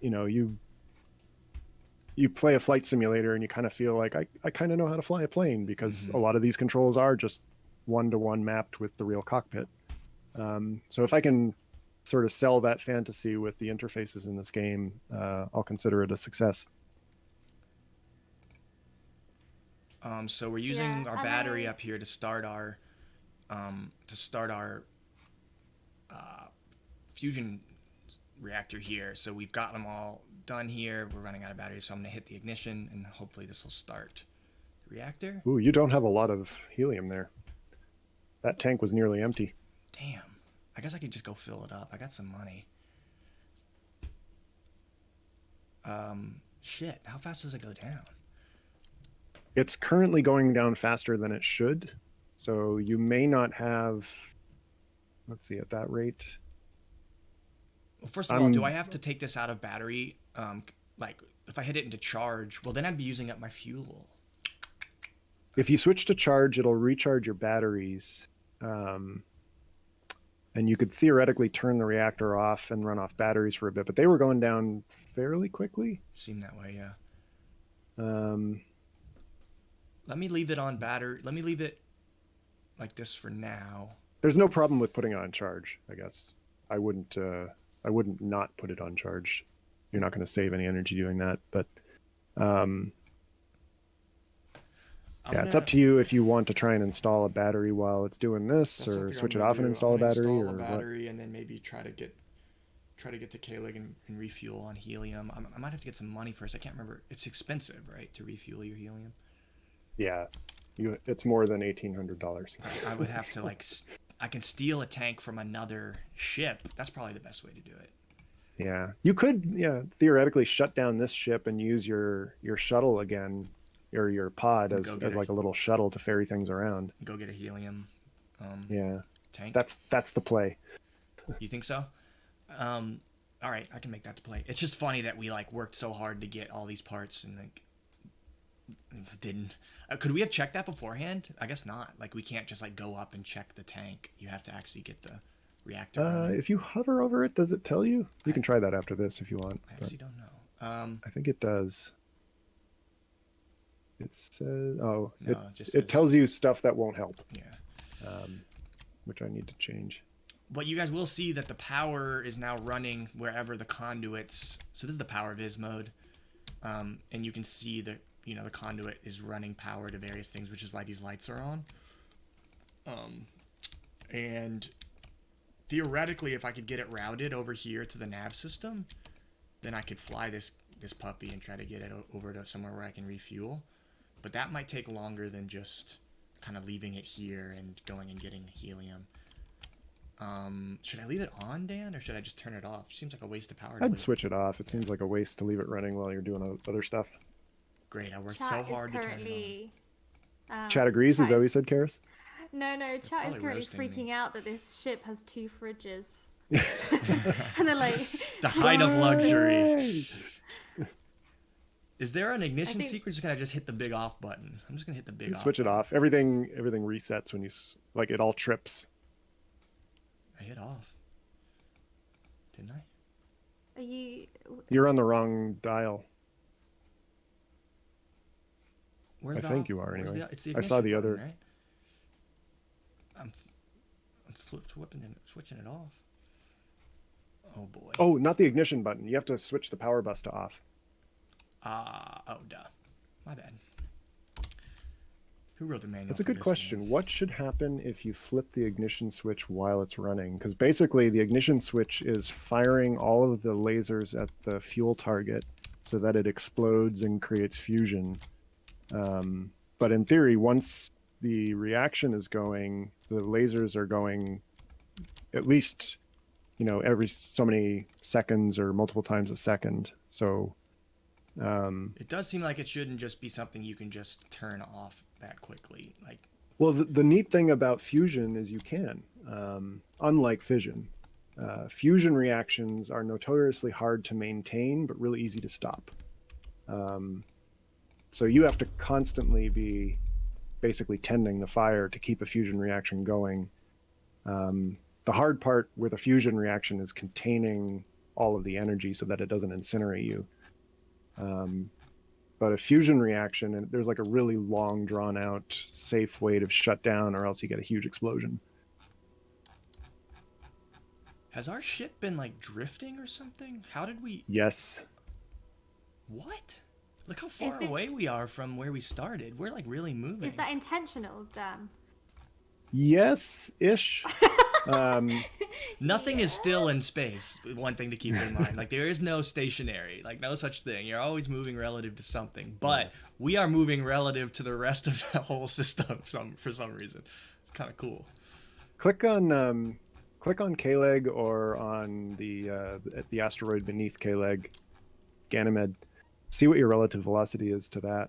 You know, you play a flight simulator and you kind of feel like I kind of know how to fly a plane, because a lot of these controls are just one-to-one mapped with the real cockpit. So if I can sort of sell that fantasy with the interfaces in this game, I'll consider it a success. So we're using our battery up here to start our fusion reactor here. So we've got them all done here. We're running out of batteries, so I'm gonna hit the ignition and hopefully this will start the reactor. Ooh, you don't have a lot of helium there. That tank was nearly empty. Damn. I guess I could just go fill it up. I got some money. Shit. How fast does it go down? It's currently going down faster than it should. So you may not have, let's see, at that rate. Well, first of all, do I have to take this out of battery? Like, if I hit it into charge, well, then I'd be using up my fuel. If you switch to charge, it'll recharge your batteries. And you could theoretically turn the reactor off and run off batteries for a bit, but they were going down fairly quickly. Seemed that way, yeah. Let me leave it on battery. Let me leave it like this for now. There's no problem with putting it on charge, I guess. I wouldn't not put it on charge. You're not going to save any energy doing that, but it's up to you if you want to try and install a battery while it's doing this, or switch it off and install a battery, or battery, and then maybe try to get to K-Leg and refuel on helium. I might have to get some money first. I can't remember. It's expensive, right, to refuel your helium? Yeah, it's more than $1,800. I would have to I can steal a tank from another ship. That's probably the best way to do it. Yeah, you could theoretically shut down this ship and use your shuttle again, or your pod as like a little shuttle to ferry things around. Go get a helium tank. That's the play. You think so? All right, I can make that the play. It's just funny that we worked so hard to get all these parts, and Didn't. Could we have checked that beforehand? I guess not. Like, we can't just, like, go up and check the tank. You have to actually get the reactor running. If you hover over it, does it tell you? You can try that after this if you want. I actually don't know. I think it does. It says, No, it tells you stuff that won't help. Yeah. Which I need to change. But you guys will see that the power is now running wherever the conduits. So this is the power viz mode, and you can see the conduit is running power to various things, which is why these lights are on. And theoretically, if I could get it routed over here to the nav system, then I could fly this puppy and try to get it over to somewhere where I can refuel. But that might take longer than just kind of leaving it here and going and getting helium. Should I leave it on, Dan, or should I just turn it off? It seems like a waste of power. I'd switch it off. It seems like a waste to leave it running while you're doing other stuff. Great, I worked Chat so hard is to turn currently, it on. Chat agrees? Chat Is that what you is- said, Charis? No, chat is Probably currently roasting me. freaking out that this ship has 2 fridges. And they're like, The height of luxury. Yay! Is there an ignition think- secret, or can I just hit the big off button? I'm just going to hit the big You off switch it button. off. Everything resets when you like it all trips. I hit off. Didn't I? are you... You're on the wrong dial. Where's I the think off- you are, where's anyway. The, it's the I saw ignition the button, other- right? I'm switching it off. Oh boy. Oh, not the ignition button. You have to switch the power bus to off. Oh, duh. My bad. Who wrote the manual? That's a for good this question. game? What should happen if you flip the ignition switch while it's running? Because basically the ignition switch is firing all of the lasers at the fuel target so that it explodes and creates fusion. But in theory, once the reaction is going, the lasers are going at least, every so many seconds or multiple times a second. So It does seem like it shouldn't just be something you can just turn off that quickly. Like, well, the neat thing about fusion is you can, unlike fission. Fusion reactions are notoriously hard to maintain, but really easy to stop. So you have to constantly be basically tending the fire to keep a fusion reaction going. The hard part with a fusion reaction is containing all of the energy so that it doesn't incinerate you. But a fusion reaction, and there's like a really long, drawn out, safe way to shut down, or else you get a huge explosion. has our ship been like drifting or something? How did we? Yes. What? Look how far this- away we are from where we started. We're like really moving. Is that intentional, Dan? Yes-ish. Nothing is still in space. One thing to keep in mind. Like, there is no stationary. Like, no such thing. You're always moving relative to something. But we are moving relative to the rest of the whole system for some reason. It's kind of cool. Click on K-Leg or on the asteroid beneath K-Leg, Ganymede. See what your relative velocity is to that.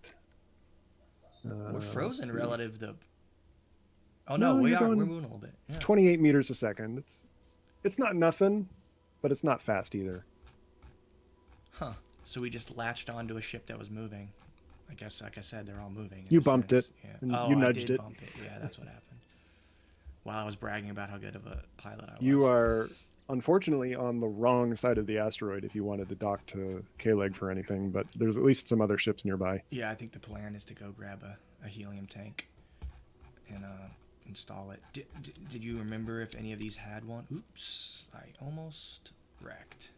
We're let's frozen see. relative to... Oh, no, No, we you're are. going- We're moving a little bit. Yeah. 28 meters a second. It's not nothing, but it's not fast either. Huh. So we just latched onto a ship that was moving. I guess, like I said, they're all moving. in You a bumped sense. it, Yeah. and Oh, you I nudged did it. bump it. Yeah, that's what happened. While I was bragging about how good of a pilot I was. You are unfortunately on the wrong side of the asteroid if you wanted to dock to K-Leg for anything, but there's at least some other ships nearby. Yeah, I think the plan is to go grab a helium tank and install it. Did you remember if any of these had one? Oops, I almost wrecked.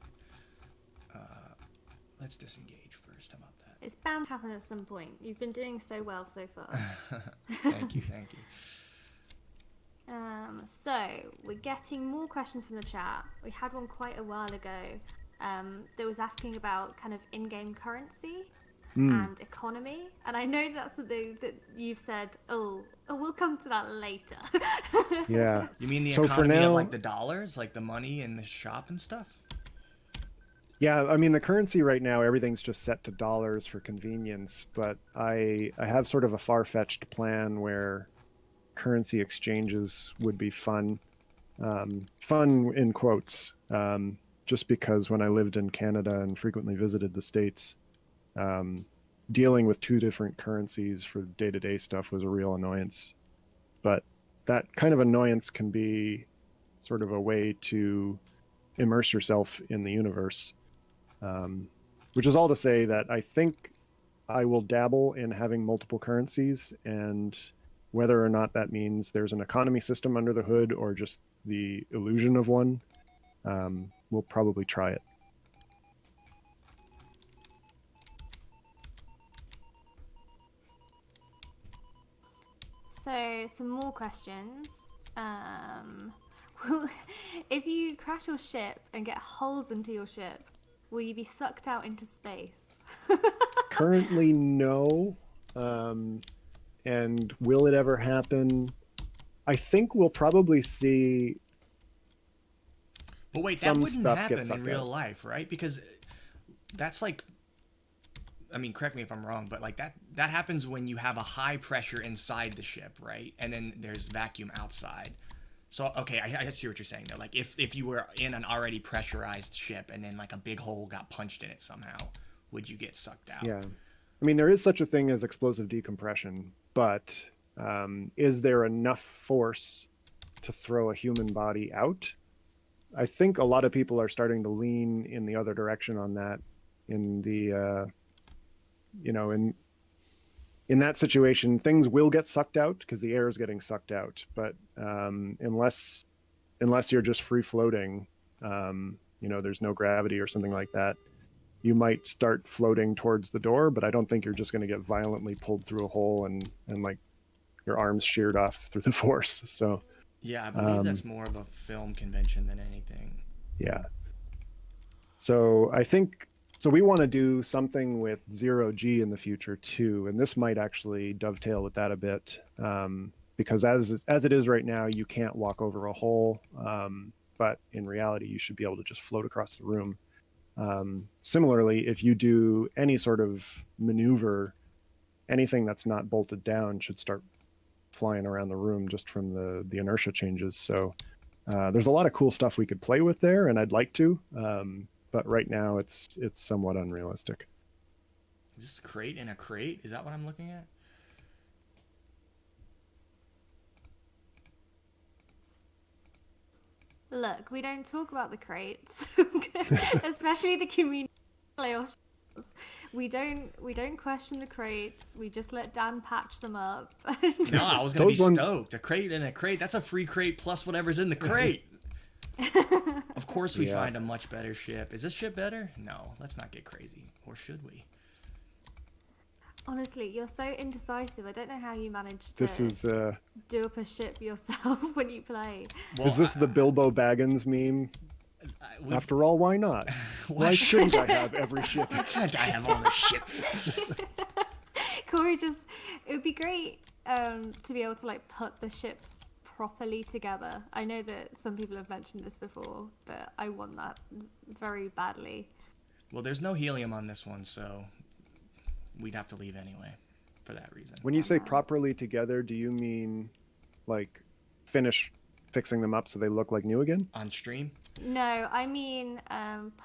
Let's disengage first. How about that? It's bound to happen at some point. You've been doing so well so far. Thank you, thank you. So we're getting more questions from the chat. We had one quite a while ago that was asking about kind of in-game currency and economy. And I know that's something that you've said, oh we'll come to that later. Yeah. You mean the So for economy now- of like the dollars, like the money in the shop and stuff? Yeah, I mean, the currency right now, everything's just set to dollars for convenience, but I have sort of a far-fetched plan where currency exchanges would be fun. Fun in quotes, just because when I lived in Canada and frequently visited the States, dealing with two different currencies for day-to-day stuff was a real annoyance. But that kind of annoyance can be sort of a way to immerse yourself in the universe. Which is all to say that I think I will dabble in having multiple currencies, and whether or not that means there's an economy system under the hood or just the illusion of one, we'll probably try it. So, some more questions. If you crash your ship and get holes into your ship, will you be sucked out into space? Currently, no. And will it ever happen? I think we'll probably see. But wait, that some wouldn't stuff happen gets in sucked real out. life, right? Because that's like, I mean, correct me if I'm wrong, but like that happens when you have a high pressure inside the ship, right? And then there's vacuum outside. So, okay, I see what you're saying though. Like if you were in an already pressurized ship and then like a big hole got punched in it somehow, would you get sucked out? Yeah. I mean, there is such a thing as explosive decompression, but is there enough force to throw a human body out? I think a lot of people are starting to lean in the other direction on that. In the, in that situation, things will get sucked out because the air is getting sucked out. But unless you're just free floating, there's no gravity or something like that, you might start floating towards the door, but I don't think you're just going to get violently pulled through a hole and like your arms sheared off through the force. So yeah, I believe that's more of a film convention than anything. Yeah. So I think we want to do something with 0G in the future too, and this might actually dovetail with that a bit, because as it is right now, you can't walk over a hole, but in reality, you should be able to just float across the room. Similarly, if you do any sort of maneuver, anything that's not bolted down should start flying around the room just from the inertia changes. So there's a lot of cool stuff we could play with there, and I'd like to, but right now it's somewhat unrealistic. Is this a crate in a crate? Is that what I'm looking at? Look, we don't talk about the crates, especially the community playoffs. We don't question the crates. We just let Dan patch them up. No, I was gonna be stoked. A crate in a crate. That's a free crate plus whatever's in the crate. Of course we find a much better ship. Is this ship better? No, let's not get crazy. Or should we? Honestly, you're so indecisive. I don't know how you manage to do up a ship yourself when you play. Well, is this the Bilbo Baggins meme? After all, why not? Why shouldn't I have every ship? Why can't I have all the ships? Corey, it would be great to be able to like put the ships properly together. I know that some people have mentioned this before, but I want that very badly. Well, there's no helium on this one, so we'd have to leave anyway for that reason. When you say properly together, do you mean like finish fixing them up so they look like new again? On stream? No, I mean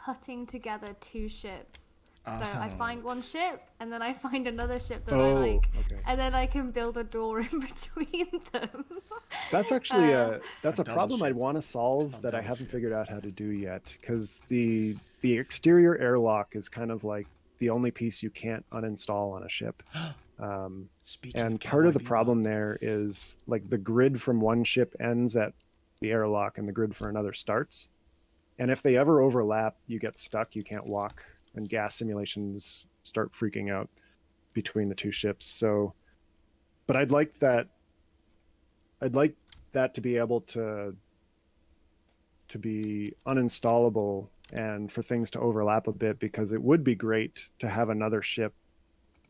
putting together two ships. So I find one ship, and then I find another ship that I like, and then I can build a door in between them. That's actually a problem I want to solve that I haven't figured out how to do yet, because the exterior airlock is kind of like the only piece you can't uninstall on a ship. And part of the problem there is like the grid from one ship ends at the airlock and the grid for another starts. And if they ever overlap, you get stuck, you can't walk, and gas simulations start freaking out between the two ships. So, but I'd like that to be able to be uninstallable and for things to overlap a bit, because it would be great to have another ship,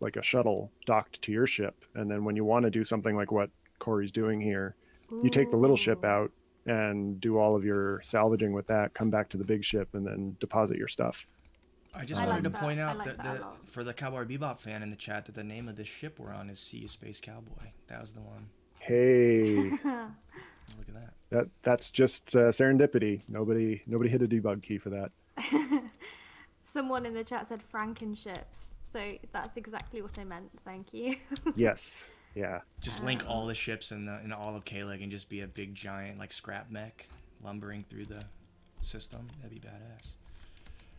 like a shuttle, docked to your ship. And then when you want to do something like what Corey's doing here, you take the little ship out and do all of your salvaging with that, come back to the big ship, and then deposit your stuff. I just wanted to point out that for the Cowboy Bebop fan in the chat, that the name of this ship we're on is Sea Space Cowboy. That was the one. Hey. Look at that. That's just serendipity. Nobody hit a debug key for that. Someone in the chat said Frankenships. So that's exactly what I meant. Thank you. Yes. Yeah. Just link all the ships in all of Kalig and just be a big giant like scrap mech lumbering through the system. That'd be badass.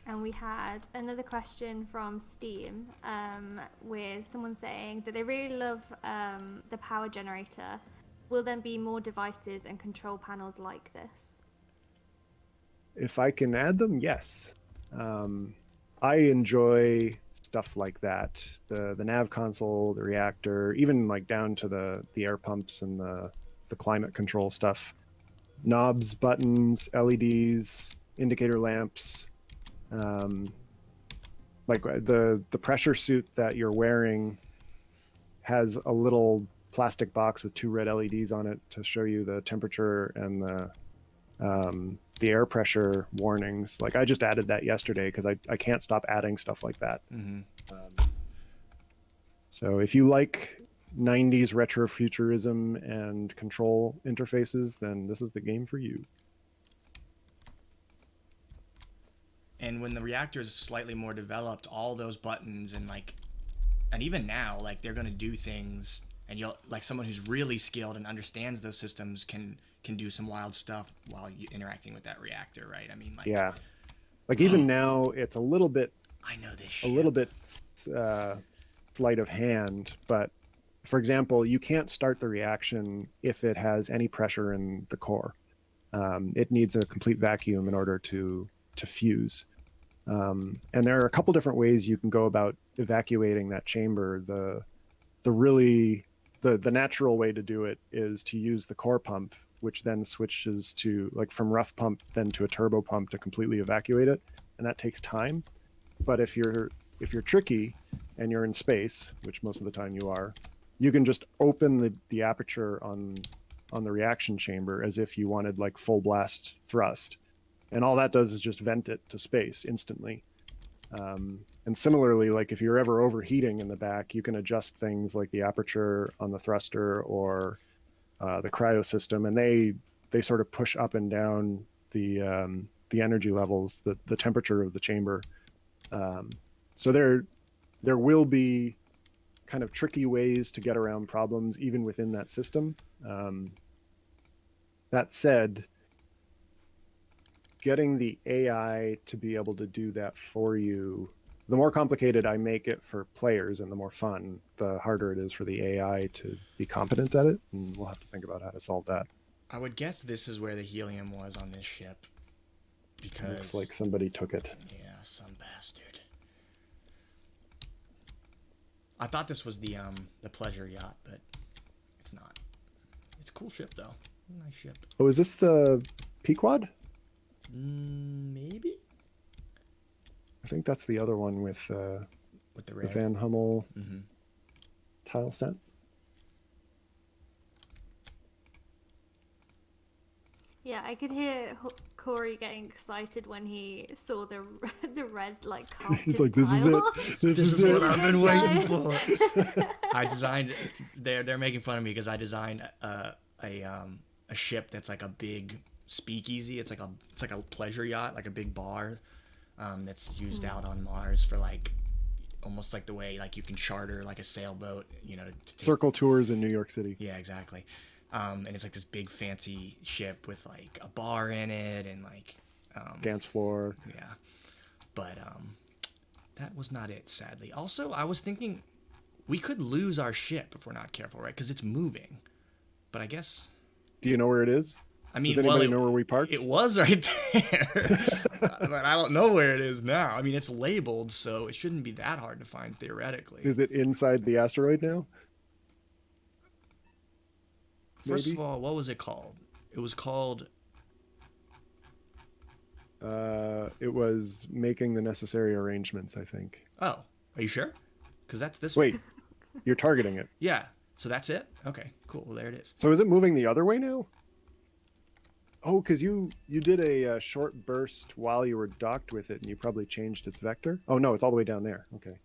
And we had another question from Steam, with someone saying that they really love the power generator. Will there be more devices and control panels like this? If I can add them, yes. I enjoy stuff like that. The nav console, the reactor, even like down to the air pumps and the climate control stuff. Knobs, buttons, LEDs, indicator lamps. Like the pressure suit that you're wearing has a little plastic box with 2 red LEDs on it to show you the temperature and the air pressure warnings. Like I just added that yesterday because I can't stop adding stuff like that. So if you like 90s retrofuturism and control interfaces, then this is the game for you. And when the reactor is slightly more developed, all those buttons and even now, like they're gonna do things, and you'll like someone who's really skilled and understands those systems can do some wild stuff while you interacting with that reactor, right? I mean, like yeah, like even now it's a little bit. I know this. A little bit sleight of hand, but for example, you can't start the reaction if it has any pressure in the core. It needs a complete vacuum in order to fuse. And there are a couple different ways you can go about evacuating that chamber. The natural way to do it is to use the core pump, which then switches to like from rough pump then to a turbo pump to completely evacuate it, and that takes time. But if you're tricky and you're in space, which most of the time you are, you can just open the aperture on the reaction chamber as if you wanted like full blast thrust. And all that does is just vent it to space instantly. And similarly, like if you're ever overheating in the back, you can adjust things like the aperture on the thruster or the cryo system, and they sort of push up and down the energy levels, the temperature of the chamber. So there will be kind of tricky ways to get around problems even within that system. That said, getting the AI to be able to do that for you, the more complicated I make it for players and the more fun, the harder it is for the AI to be competent at it. And we'll have to think about how to solve that. I would guess this is where the helium was on this ship. Because looks like somebody took it. Yeah, some bastard. I thought this was the pleasure yacht, but it's not. It's a cool ship though. Nice ship. Oh, is this the Pequod? Maybe. I think that's the other one with the Van Hummel tile set. Yeah, I could hear Corey getting excited when he saw the red like carpet. He's like, "This is it. This is what I've been waiting Nice. for." I designed. They're making fun of me because I designed a ship that's like a big speakeasy. It's like a pleasure yacht, like a big bar, that's used out on Mars for like almost like the way like you can charter like a sailboat, you know. Circle tours in New York City. Yeah, exactly. And it's like this big fancy ship with like a bar in it and like dance floor. Yeah, but that was not it, sadly. Also, I was thinking we could lose our ship if we're not careful, right? Because it's moving. But I guess. Do you know where it is? I mean, does anybody know where we parked? It was right there, but I don't know where it is now. I mean, it's labeled, so it shouldn't be that hard to find theoretically. Is it inside the asteroid now? First Maybe? of all, what was it called? It was called. It was making the necessary arrangements, I think. Oh, are you sure? Because that's this. Wait, one. you're targeting it. Yeah. So that's it. Okay. Cool. Well, there it is. So is it moving the other way now? Oh, because you did a short burst while you were docked with it, and you probably changed its vector. Oh no, it's all the way down there. Okay.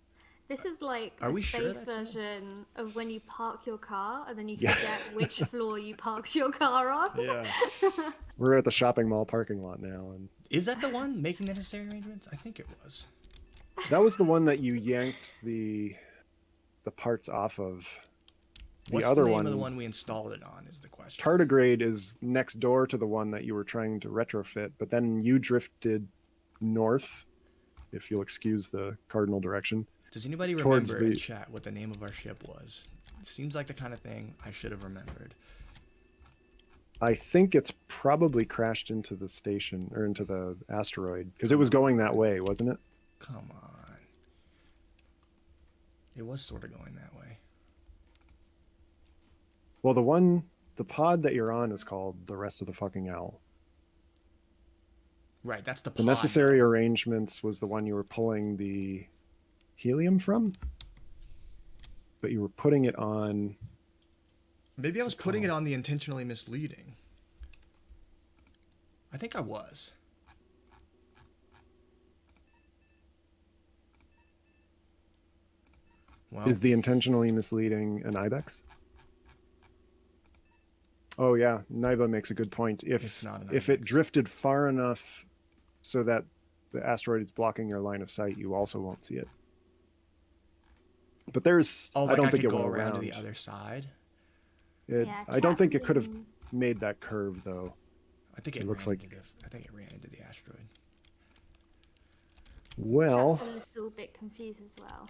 This is like Are the we sure space that's version of when you park your car and then you forget which floor you parked your car on. Yeah. We're at the shopping mall parking lot now, and Is that the one making the necessary arrangements? I think it was. That was the one that you yanked the parts off of. What's other the name one, of the one we installed it on is the question. Tardigrade is next door to the one that you were trying to retrofit, but then you drifted north, if you'll excuse the cardinal direction. Does anybody remember in chat what the name of our ship was? It seems like the kind of thing I should have remembered. I think it's probably crashed into the station, or into the asteroid, because it was going that way, wasn't it? Come on. It was sort of going that way. Well, the pod that you're on is called the Rest of the Fucking Owl. Right, that's the pod. The Necessary Arrangements was the one you were pulling the helium from, but you were putting it on... Maybe I was putting it on the Intentionally Misleading. I think I was. Well, is the Intentionally Misleading an ibex? Oh yeah, Naiba makes a good point. If it drifted far enough so that the asteroid is blocking your line of sight, you also won't see it. But there's, like I don't think could it go went around to the other side. I don't think it could have made that curve though. I think it looks like I think it ran into the asteroid. Well, chat's a little bit confused as well.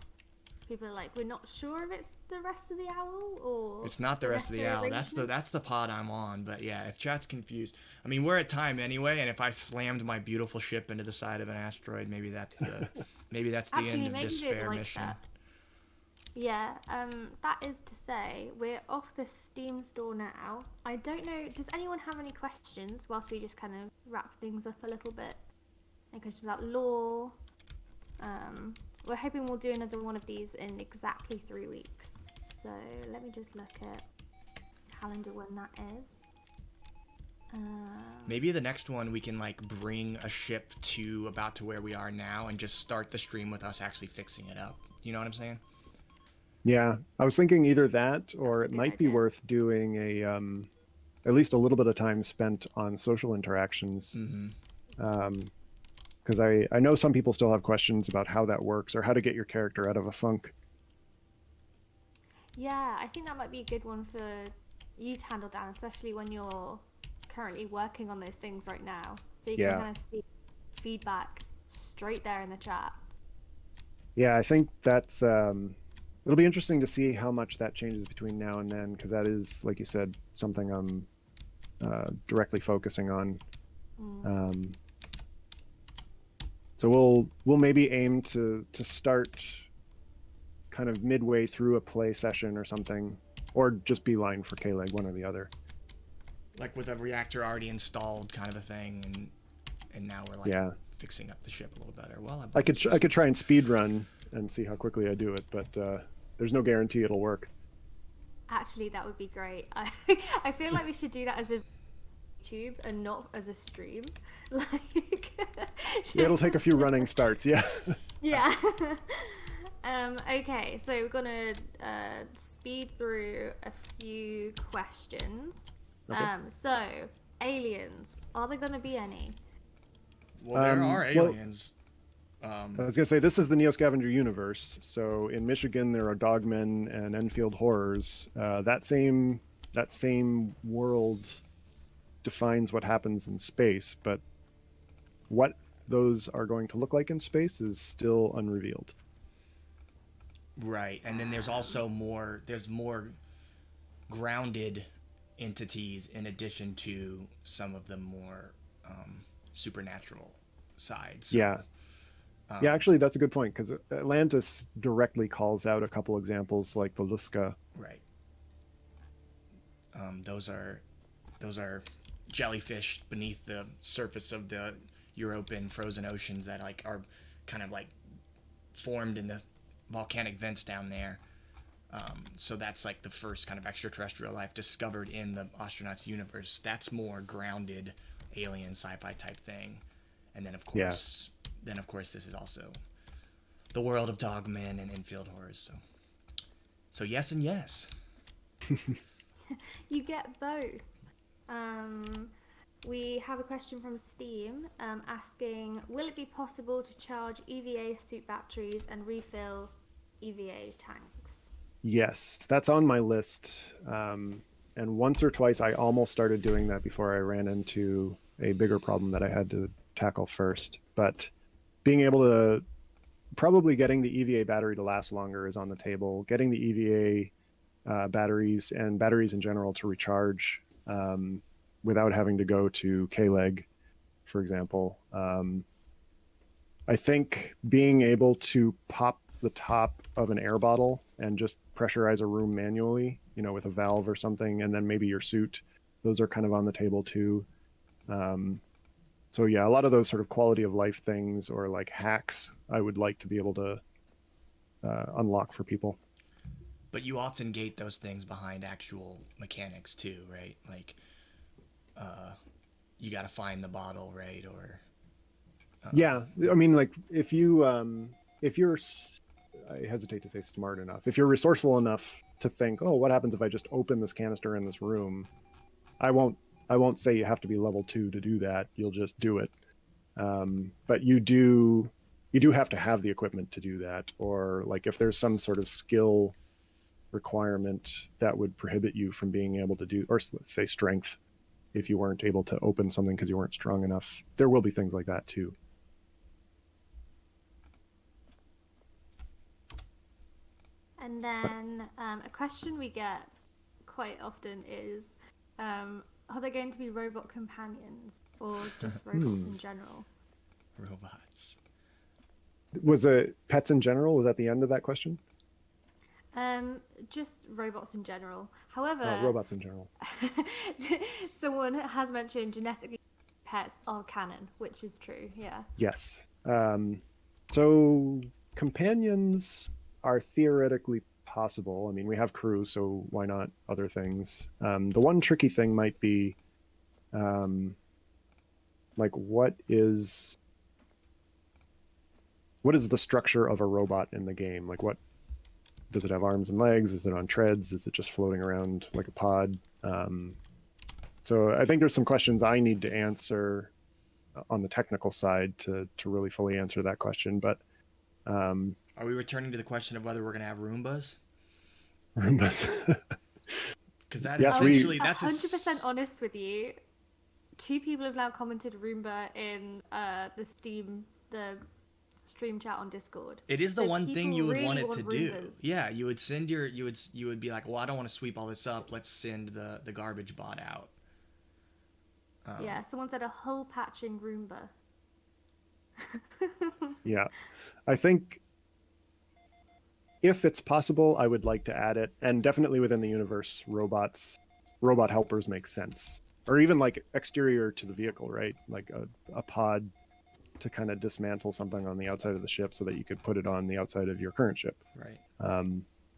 People are like, we're not sure if it's the Rest of the Owl or... It's not the Rest of the Owl. That's the pod I'm on. But yeah, if chat's confused... I mean, we're at time anyway, and if I slammed my beautiful ship into the side of an asteroid, maybe that's the end of this fair mission. That. Yeah, that is to say, we're off the Steam store now. I don't know, does anyone have any questions whilst we just kind of wrap things up a little bit? Any questions about lore? We're hoping we'll do another one of these in exactly 3 weeks. So let me just look at calendar when that is. Maybe the next one we can like bring a ship to about to where we are now and just start the stream with us actually fixing it up. You know what I'm saying? Yeah, I was thinking either that or it might be worth doing a at least a little bit of time spent on social interactions. Because I know some people still have questions about how that works or how to get your character out of a funk. Yeah, I think that might be a good one for you to handle, Dan, especially when you're currently working on those things right now. So you can kind of see feedback straight there in the chat. Yeah, I think that's... it'll be interesting to see how much that changes between now and then, because that is, like you said, something I'm directly focusing on. So we'll maybe aim to start kind of midway through a play session or something, or just beeline for K-Leg, one or the other. Like with a reactor already installed, kind of a thing, and now we're like fixing up the ship a little better. Well, I could try and speed run and see how quickly I do it, but there's no guarantee it'll work. Actually, that would be great. I feel like we should do that as a YouTube and not as a stream. It'll take a few running starts, yeah. Okay, so we're gonna speed through a few questions. Okay. So aliens, are there gonna be any? Well, there are aliens. I was gonna say, this is the Neo Scavenger universe. So in Michigan there are dogmen and Enfield horrors. That same world defines what happens in space, but what those are going to look like in space is still unrevealed. Right, and then there's also more grounded entities in addition to some of the more supernatural sides. Yeah, actually that's a good point, because Atlantis directly calls out a couple examples like the Lusca. Right. Those are jellyfish beneath the surface of the European frozen oceans that like are kind of like formed in the volcanic vents down there. So that's like the first kind of extraterrestrial life discovered in the Ostranauts universe. That's more grounded alien sci-fi type thing. And then of course this is also the world of dogmen and Enfield horrors. So yes and yes. You get both. We have a question from Steam asking, will it be possible to charge EVA suit batteries and refill EVA tanks? Yes, that's on my list. And once or twice, I almost started doing that before I ran into a bigger problem that I had to tackle first. But being able to, probably getting the EVA battery to last longer is on the table. Getting the EVA batteries and batteries in general to recharge without having to go to K-leg, for example. I think being able to pop the top of an air bottle and just pressurize a room manually, with a valve or something, and then maybe your suit, those are kind of on the table too. So yeah, a lot of those sort of quality of life things or like hacks, I would like to be able to unlock for people. But you often gate those things behind actual mechanics too, right? Like, you got to find the bottle, right? Or Yeah, I mean, like if you're, I hesitate to say smart enough, if you're resourceful enough to think, oh, what happens if I just open this canister in this room? I won't say you have to be level 2 to do that. You'll just do it. But you do have to have the equipment to do that, or like if there's some sort of skill requirement that would prohibit you from being able to do, or let's say strength, if you weren't able to open something because you weren't strong enough, there will be things like that too. And then a question we get quite often is, are there going to be robot companions or just robots in general? robots. Was it pets in general? Was that the end of that question? Just robots in general. However, robots in general. someone has mentioned genetically pets are canon, which is true. Yeah. Yes. So companions are theoretically possible. I mean, we have crew, so why not other things? The one tricky thing might be, like, what is the structure of a robot in the game? Like, what does it have? Arms and legs? Is it on treads? Is it just floating around like a pod? So I think there's some questions I need to answer on the technical side to really fully answer that question. But are we returning to the question of whether we're going to have Roombas? Roombas. Because that Yes, essentially, I'm that's 100% honest with you. 2 people have now commented Roomba in the stream chat on Discord. It is the So one thing people you would really want it to Roombas. do. Yeah, you would send you would be like, well, I don't want to sweep all this up. Let's send the garbage bot out. Yeah, someone said a hole patching Roomba. Yeah, I think if it's possible, I would like to add it, and definitely within the universe, robot helpers make sense, or even like exterior to the vehicle, right? Like a pod to kind of dismantle something on the outside of the ship so that you could put it on the outside of your current ship. Right.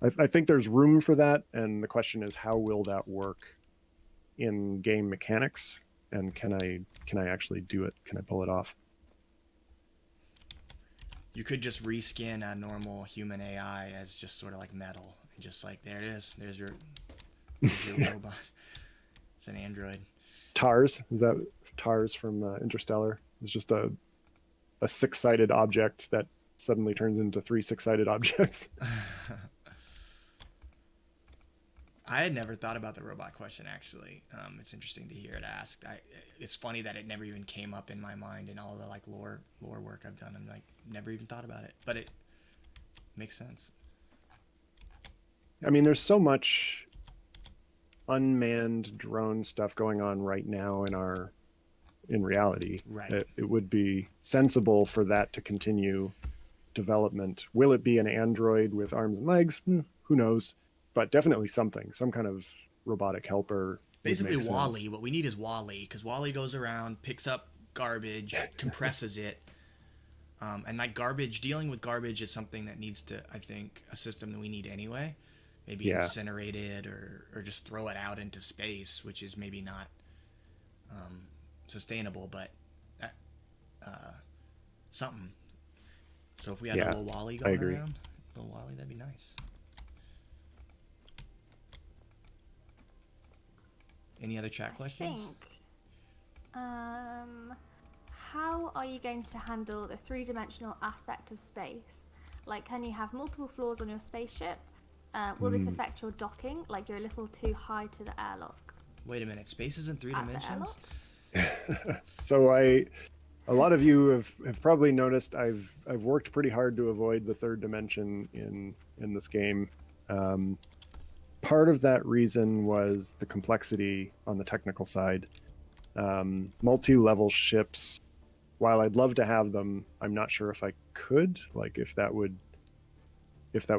I think there's room for that, and the question is, how will that work in game mechanics, and can I actually do it? Can I pull it off? You could just reskin a normal human AI as just sort of like metal, and just like, there it is. There's your robot. It's an android. TARS, is that TARS from Interstellar? It's just a 6-sided object that suddenly turns into 3 6-sided objects. I had never thought about the robot question, actually. It's interesting to hear it asked. It's funny that it never even came up in my mind in all the like lore work I've done. I'm like, never even thought about it, but it makes sense. I mean, there's so much unmanned drone stuff going on right now in reality. Right. It would be sensible for that to continue development. Will it be an android with arms and legs? Who knows? But definitely some kind of robotic helper. Basically, Wall-E. What we need is Wall-E, because Wall-E goes around, picks up garbage, compresses it, and like garbage, dealing with garbage is something that needs to, I think, a system that we need anyway. Maybe incinerate it or just throw it out into space, which is maybe not sustainable, but something. So if we had a little Wall-E going around, a little Wall-E, that'd be nice. Any other chat questions? How are you going to handle the three-dimensional aspect of space? Like, can you have multiple floors on your spaceship? Will this affect your docking? Like, you're a little too high to the airlock. Wait a minute, space is in 3 At the dimensions? airlock? So a lot of you have probably noticed I've worked pretty hard to avoid the third dimension in this game. Part of that reason was the complexity on the technical side. Multi-level ships, while I'd love to have them, I'm not sure if I could. Like if that would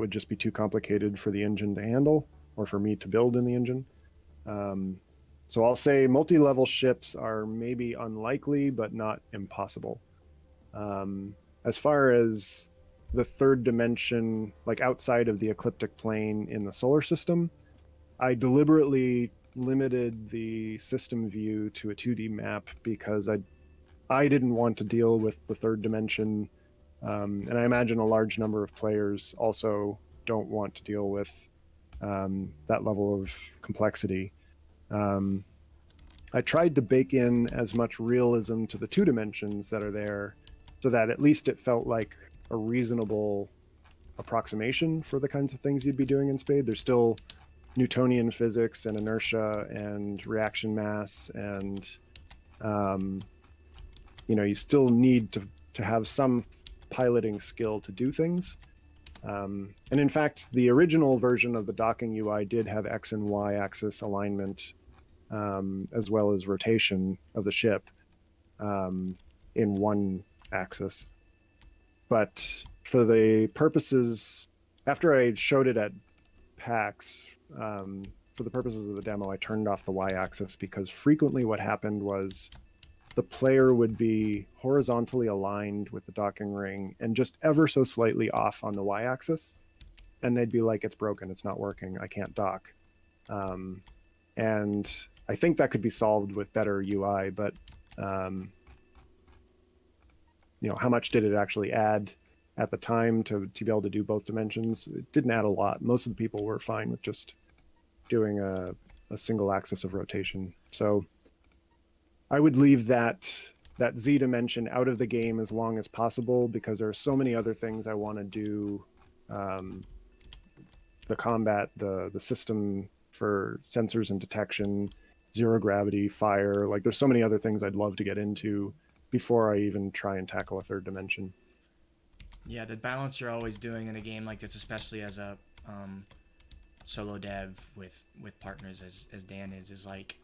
just be too complicated for the engine to handle, or for me to build in the engine. So I'll say multi-level ships are maybe unlikely, but not impossible. As far as the third dimension, like outside of the ecliptic plane in the solar system, I deliberately limited the system view to a 2D map because I didn't want to deal with the third dimension, and I imagine a large number of players also don't want to deal with that level of complexity. I tried to bake in as much realism to the 2 dimensions that are there so that at least it felt like a reasonable approximation for the kinds of things you'd be doing in Spade. There's still Newtonian physics and inertia and reaction mass, and you still need to have some piloting skill to do things. And in fact, the original version of the docking UI did have X and Y axis alignment, as well as rotation of the ship in one axis. But for the purposes, after I showed it at PAX, for the purposes of the demo, I turned off the Y-axis because frequently what happened was the player would be horizontally aligned with the docking ring and just ever so slightly off on the Y-axis, and they'd be like, it's broken, it's not working, I can't dock. And I think that could be solved with better UI, but how much did it actually add at the time to be able to do both dimensions? It didn't add a lot. Most of the people were fine with just doing a single axis of rotation. So I would leave that Z dimension out of the game as long as possible, because there are so many other things I want to do. The combat, the system for sensors and detection, zero gravity, fire, like there's so many other things I'd love to get into before I even try and tackle a third dimension. Yeah, the balance you're always doing in a game like this, especially as a solo dev with partners as Dan is like,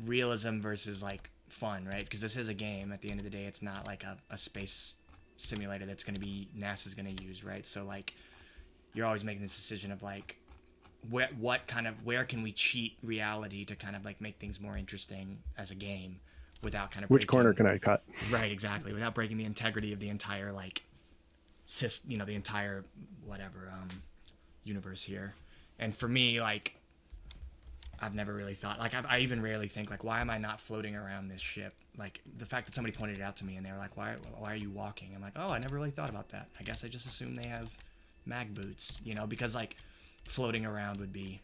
realism versus like fun, right? Because this is a game. At the end of the day, it's not like a space simulator that's going to be NASA's going to use, right? So like you're always making this decision of like where can we cheat reality to kind of like make things more interesting as a game without kind of which corner can I cut? Right, exactly, without breaking the integrity of the entire like the entire whatever universe here. And for me, like I've never really thought, like I even rarely think like, why am I not floating around this ship? Like the fact that somebody pointed it out to me and they were like, why are you walking? I'm like, oh, I never really thought about that. I guess I just assume they have mag boots, because like floating around would be,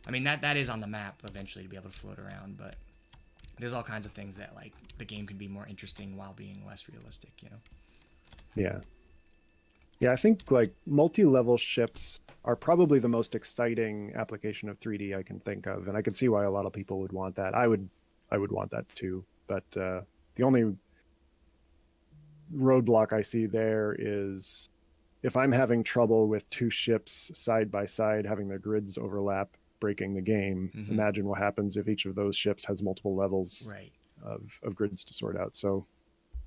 I mean that is on the map eventually to be able to float around, but there's all kinds of things that like the game can be more interesting while being less realistic, Yeah, I think like multi-level ships are probably the most exciting application of 3D I can think of, and I can see why a lot of people would want that. I would want that too, but the only roadblock I see there is if I'm having trouble with two ships side by side having their grids overlap, breaking the game. Mm-hmm. Imagine what happens if each of those ships has multiple levels of grids to sort out. So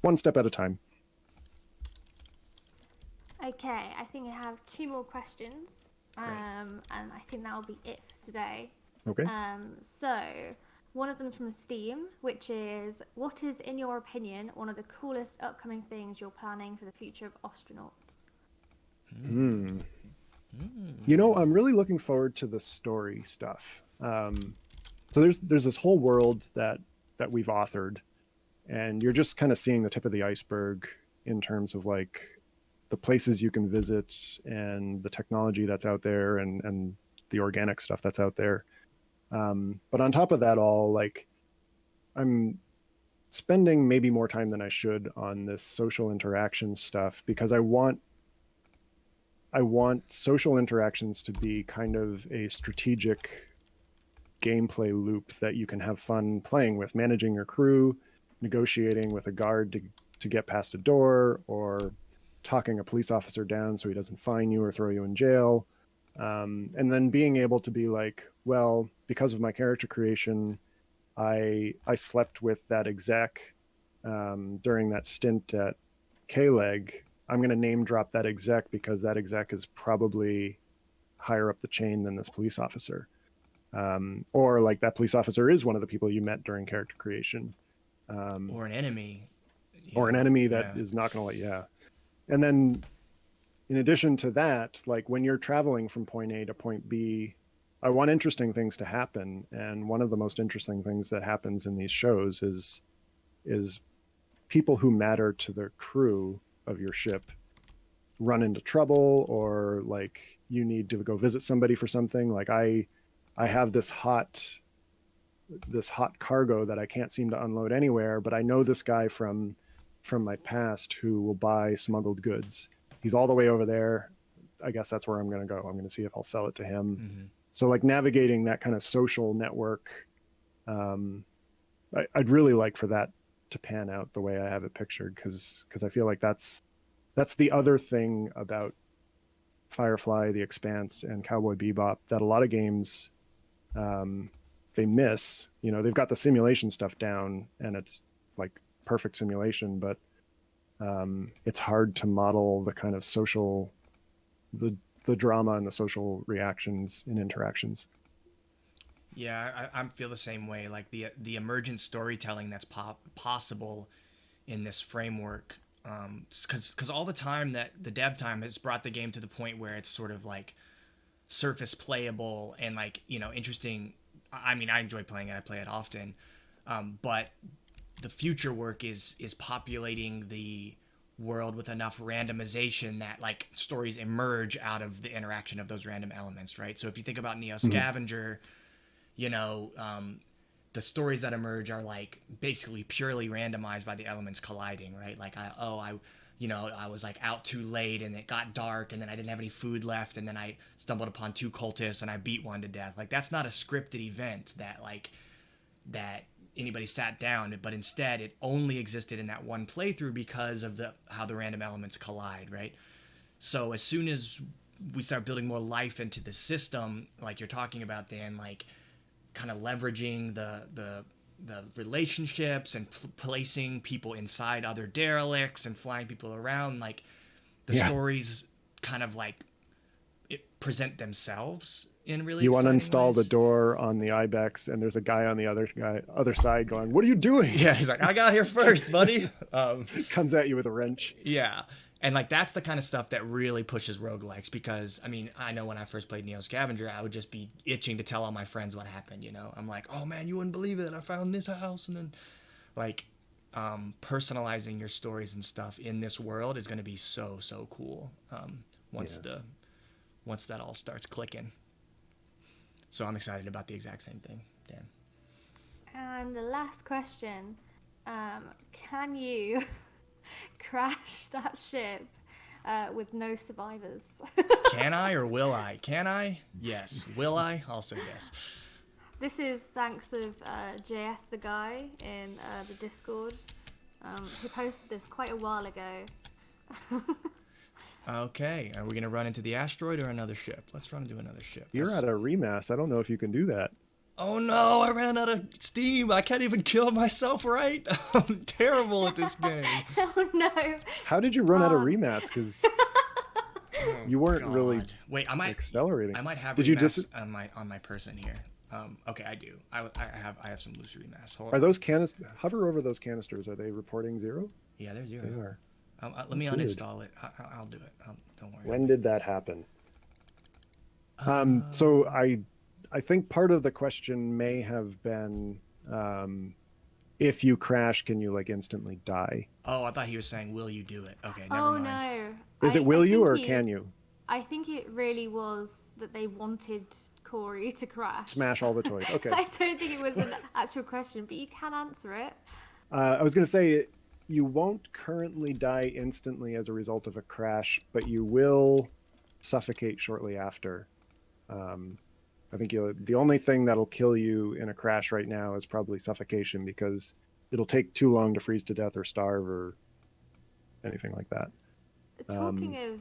one step at a time. Okay, I think I have 2 more questions, and I think that'll be it for today. Okay. So one of them's from Steam, which is, what is, in your opinion, one of the coolest upcoming things you're planning for the future of Ostranauts? I'm really looking forward to the story stuff. So there's this whole world that we've authored, and you're just kind of seeing the tip of the iceberg in terms of like the places you can visit and the technology that's out there and the organic stuff that's out there. But on top of that all, like I'm spending maybe more time than I should on this social interaction stuff because I want social interactions to be kind of a strategic gameplay loop that you can have fun playing with, managing your crew, negotiating with a guard to get past a door, or talking a police officer down so he doesn't fine you or throw you in jail. And then being able to be like, well, because of my character creation, I slept with that exec during that stint at K-Leg. I'm going to name drop that exec because that exec is probably higher up the chain than this police officer. Or like that police officer is one of the people you met during character creation. Or an enemy. Or an enemy that is not going to let you. Yeah. And then in addition to that, like when you're traveling from point A to point B, I want interesting things to happen. And one of the most interesting things that happens in these shows is people who matter to the crew of your ship run into trouble, or like you need to go visit somebody for something. Like I have this hot cargo that I can't seem to unload anywhere, but I know this guy from my past who will buy smuggled goods. He's all the way over there. I guess that's where I'm going to go. I'm going to see if I'll sell it to him. Mm-hmm. So like navigating that kind of social network, I'd really like for that to pan out the way I have it pictured, because I feel like that's the other thing about Firefly, The Expanse, and Cowboy Bebop that a lot of games they miss. You know, they've got the simulation stuff down and it's like perfect simulation, but it's hard to model the kind of social, the drama and the social reactions and interactions. Yeah, I feel the same way. Like the emergent storytelling that's possible in this framework, because all the time that the dev time has brought the game to the point where it's sort of like surface playable and like, you know, interesting. I mean, I enjoy playing it. I play it often, but the future work is populating the world with enough randomization that like stories emerge out of the interaction of those random elements, right? So if you think about Neo Scavenger, you know, the stories that emerge are like basically purely randomized by the elements colliding, right? Like I was like out too late and it got dark and then I didn't have any food left and then I stumbled upon two cultists and I beat one to death. Like that's not a scripted event that anybody sat down, but instead it only existed in that one playthrough because of how the random elements collide, right? So as soon as we start building more life into the system, like you're talking about, Dan, like kind of leveraging the relationships and placing people inside other derelicts and flying people around, like the stories kind of like present themselves in really you uninstall ways. The door on the Ibex and there's a guy on the other side going, what are you doing? Yeah, he's like, I got here first, buddy. Comes at you with a wrench. Yeah. And like that's the kind of stuff that really pushes roguelikes, because I mean, I know when I first played Neo Scavenger, I would just be itching to tell all my friends what happened, you know. I'm like, oh man, you wouldn't believe it, I found this house. And then like personalizing your stories and stuff in this world is going to be so cool once that all starts clicking. So I'm excited about the exact same thing, Dan. And the last question, can you crash that ship with no survivors? Can I or will I? Can I? Yes. Will I? Also yes. This is thanks of JS the guy in the Discord. He posted this quite a while ago. Okay, are we going to run into the asteroid or another ship? Let's run into another ship. You're at a remass. I don't know if you can do that. Oh no, I ran out of steam. I can't even kill myself right. I'm terrible at this game. Oh no. How did you run out of remass? Because you weren't really accelerating. I might have did remass you just on my person here. Okay, I do. I have some loose remass. Hold are on. Those hover over those canisters? Are they reporting 0? Yeah, they're 0. They are. Let me uninstall it. I'll do it. Don't worry. When did that happen? So I think part of the question may have been, if you crash, can you like instantly die? Oh, I thought he was saying, will you do it? Okay, never mind. No. Is it will you or can you? I think it really was that they wanted Corey to crash. Smash all the toys. Okay. I don't think it was an actual question, but you can answer it. I was going to say, you won't currently die instantly as a result of a crash, but you will suffocate shortly after. I think the only thing that'll kill you in a crash right now is probably suffocation, because it'll take too long to freeze to death or starve or anything like that. Talking of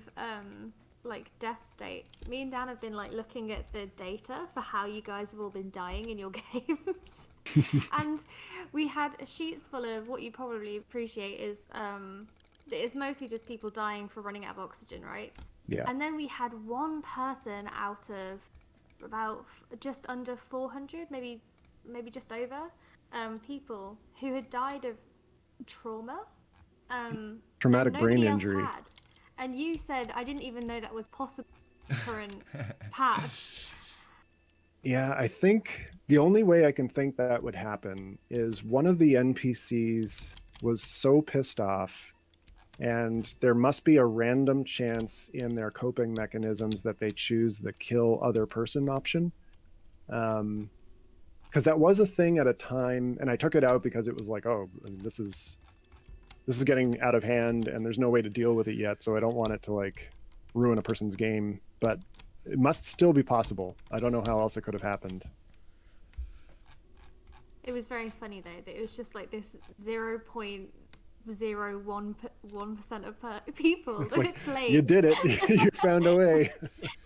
like death states, me and Dan have been like looking at the data for how you guys have all been dying in your games. And we had sheets full of what you probably appreciate is it's mostly just people dying for running out of oxygen, right? Yeah. And then we had one person out of about just under 400, maybe just over, people who had died of trauma. Traumatic that brain nobody else injury. had. And you said, I didn't even know that was possible for a patch. Yeah, I think the only way I can think that would happen is one of the NPCs was so pissed off, and there must be a random chance in their coping mechanisms that they choose the kill other person option. Because that was a thing at a time, and I took it out because it was like, oh, this is getting out of hand, and there's no way to deal with it yet, so I don't want it to like ruin a person's game. But it must still be possible. I don't know how else it could have happened. It was very funny though that it was just like this 0.01% of people It's that like, played. you did it. You found a way.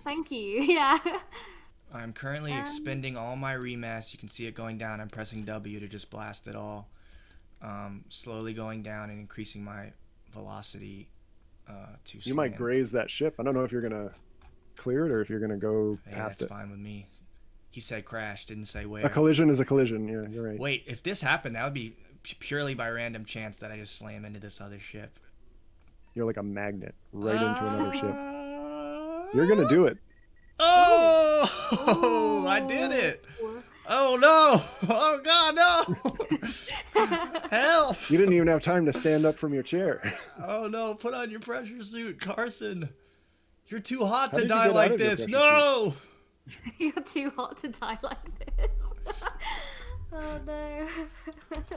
Thank you. Yeah. I'm currently expending all my remass. You can see it going down. I'm pressing W to just blast it all. Slowly going down and increasing my velocity to You might graze that ship. I don't know if you're going to clear it or if you're going to go past it. That's fine with me. He said crash, didn't say where. A collision is a collision. Yeah, you're right. Wait, if this happened, that would be purely by random chance that I just slam into this other ship. You're like a magnet right into another ship. You're going to do it. Oh, I did it. Oh, no. Oh, God, no. Help. You didn't even have time to stand up from your chair. Oh, no. Put on your pressure suit, Carson. You're too hot How to did you die get out like of your this. pressure No. You're too hot to die like this. Oh, no.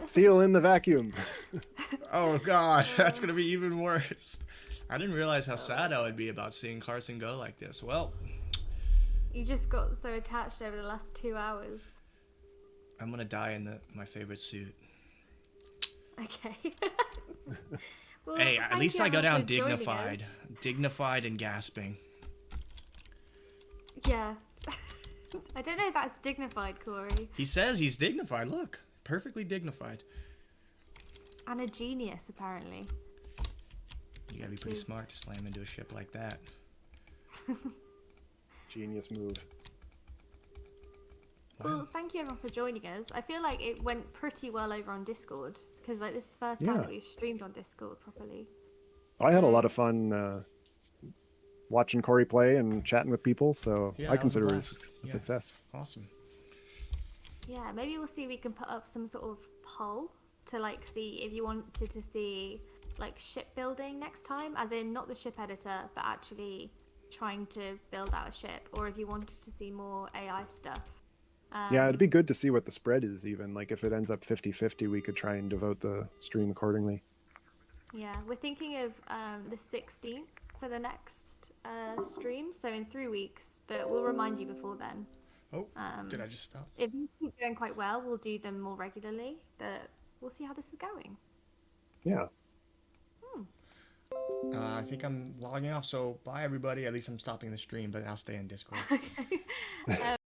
Seal in the vacuum. Oh, God. That's going to be even worse. I didn't realize how sad I would be about seeing Carson go like this. Well, You just got so attached over the last 2 hours. I'm going to die in my favorite suit. Okay. Well, Hey, at thank least you I go everyone down for joining us. dignified. Dignified and gasping. Yeah. I don't know if that's dignified, Corey. He says he's dignified. Look, perfectly dignified. And a genius, apparently. You gotta be pretty smart to slam into a ship like that. Genius move. Well, thank you everyone for joining us. I feel like it went pretty well over on Discord, because like this is the first time that we've streamed on Discord properly. I had a lot of fun watching Corey play and chatting with people, so Yeah, I that was a consider it blast. a success. Awesome. Yeah, maybe we'll see if we can put up some sort of poll to like see if you wanted to see like shipbuilding next time, as in not the ship editor, but actually trying to build out a ship, or if you wanted to see more AI stuff. Yeah, it'd be good to see what the spread is even. Like if it ends up 50-50, we could try and devote the stream accordingly. Yeah, we're thinking of the 16th for the next stream, so in 3 weeks, but we'll remind you before then. Oh, did I just stop? If these keep going quite well, we'll do them more regularly, but we'll see how this is going. Yeah. I think I'm logging off, so bye everybody. At least I'm stopping the stream, but I'll stay in Discord. Okay.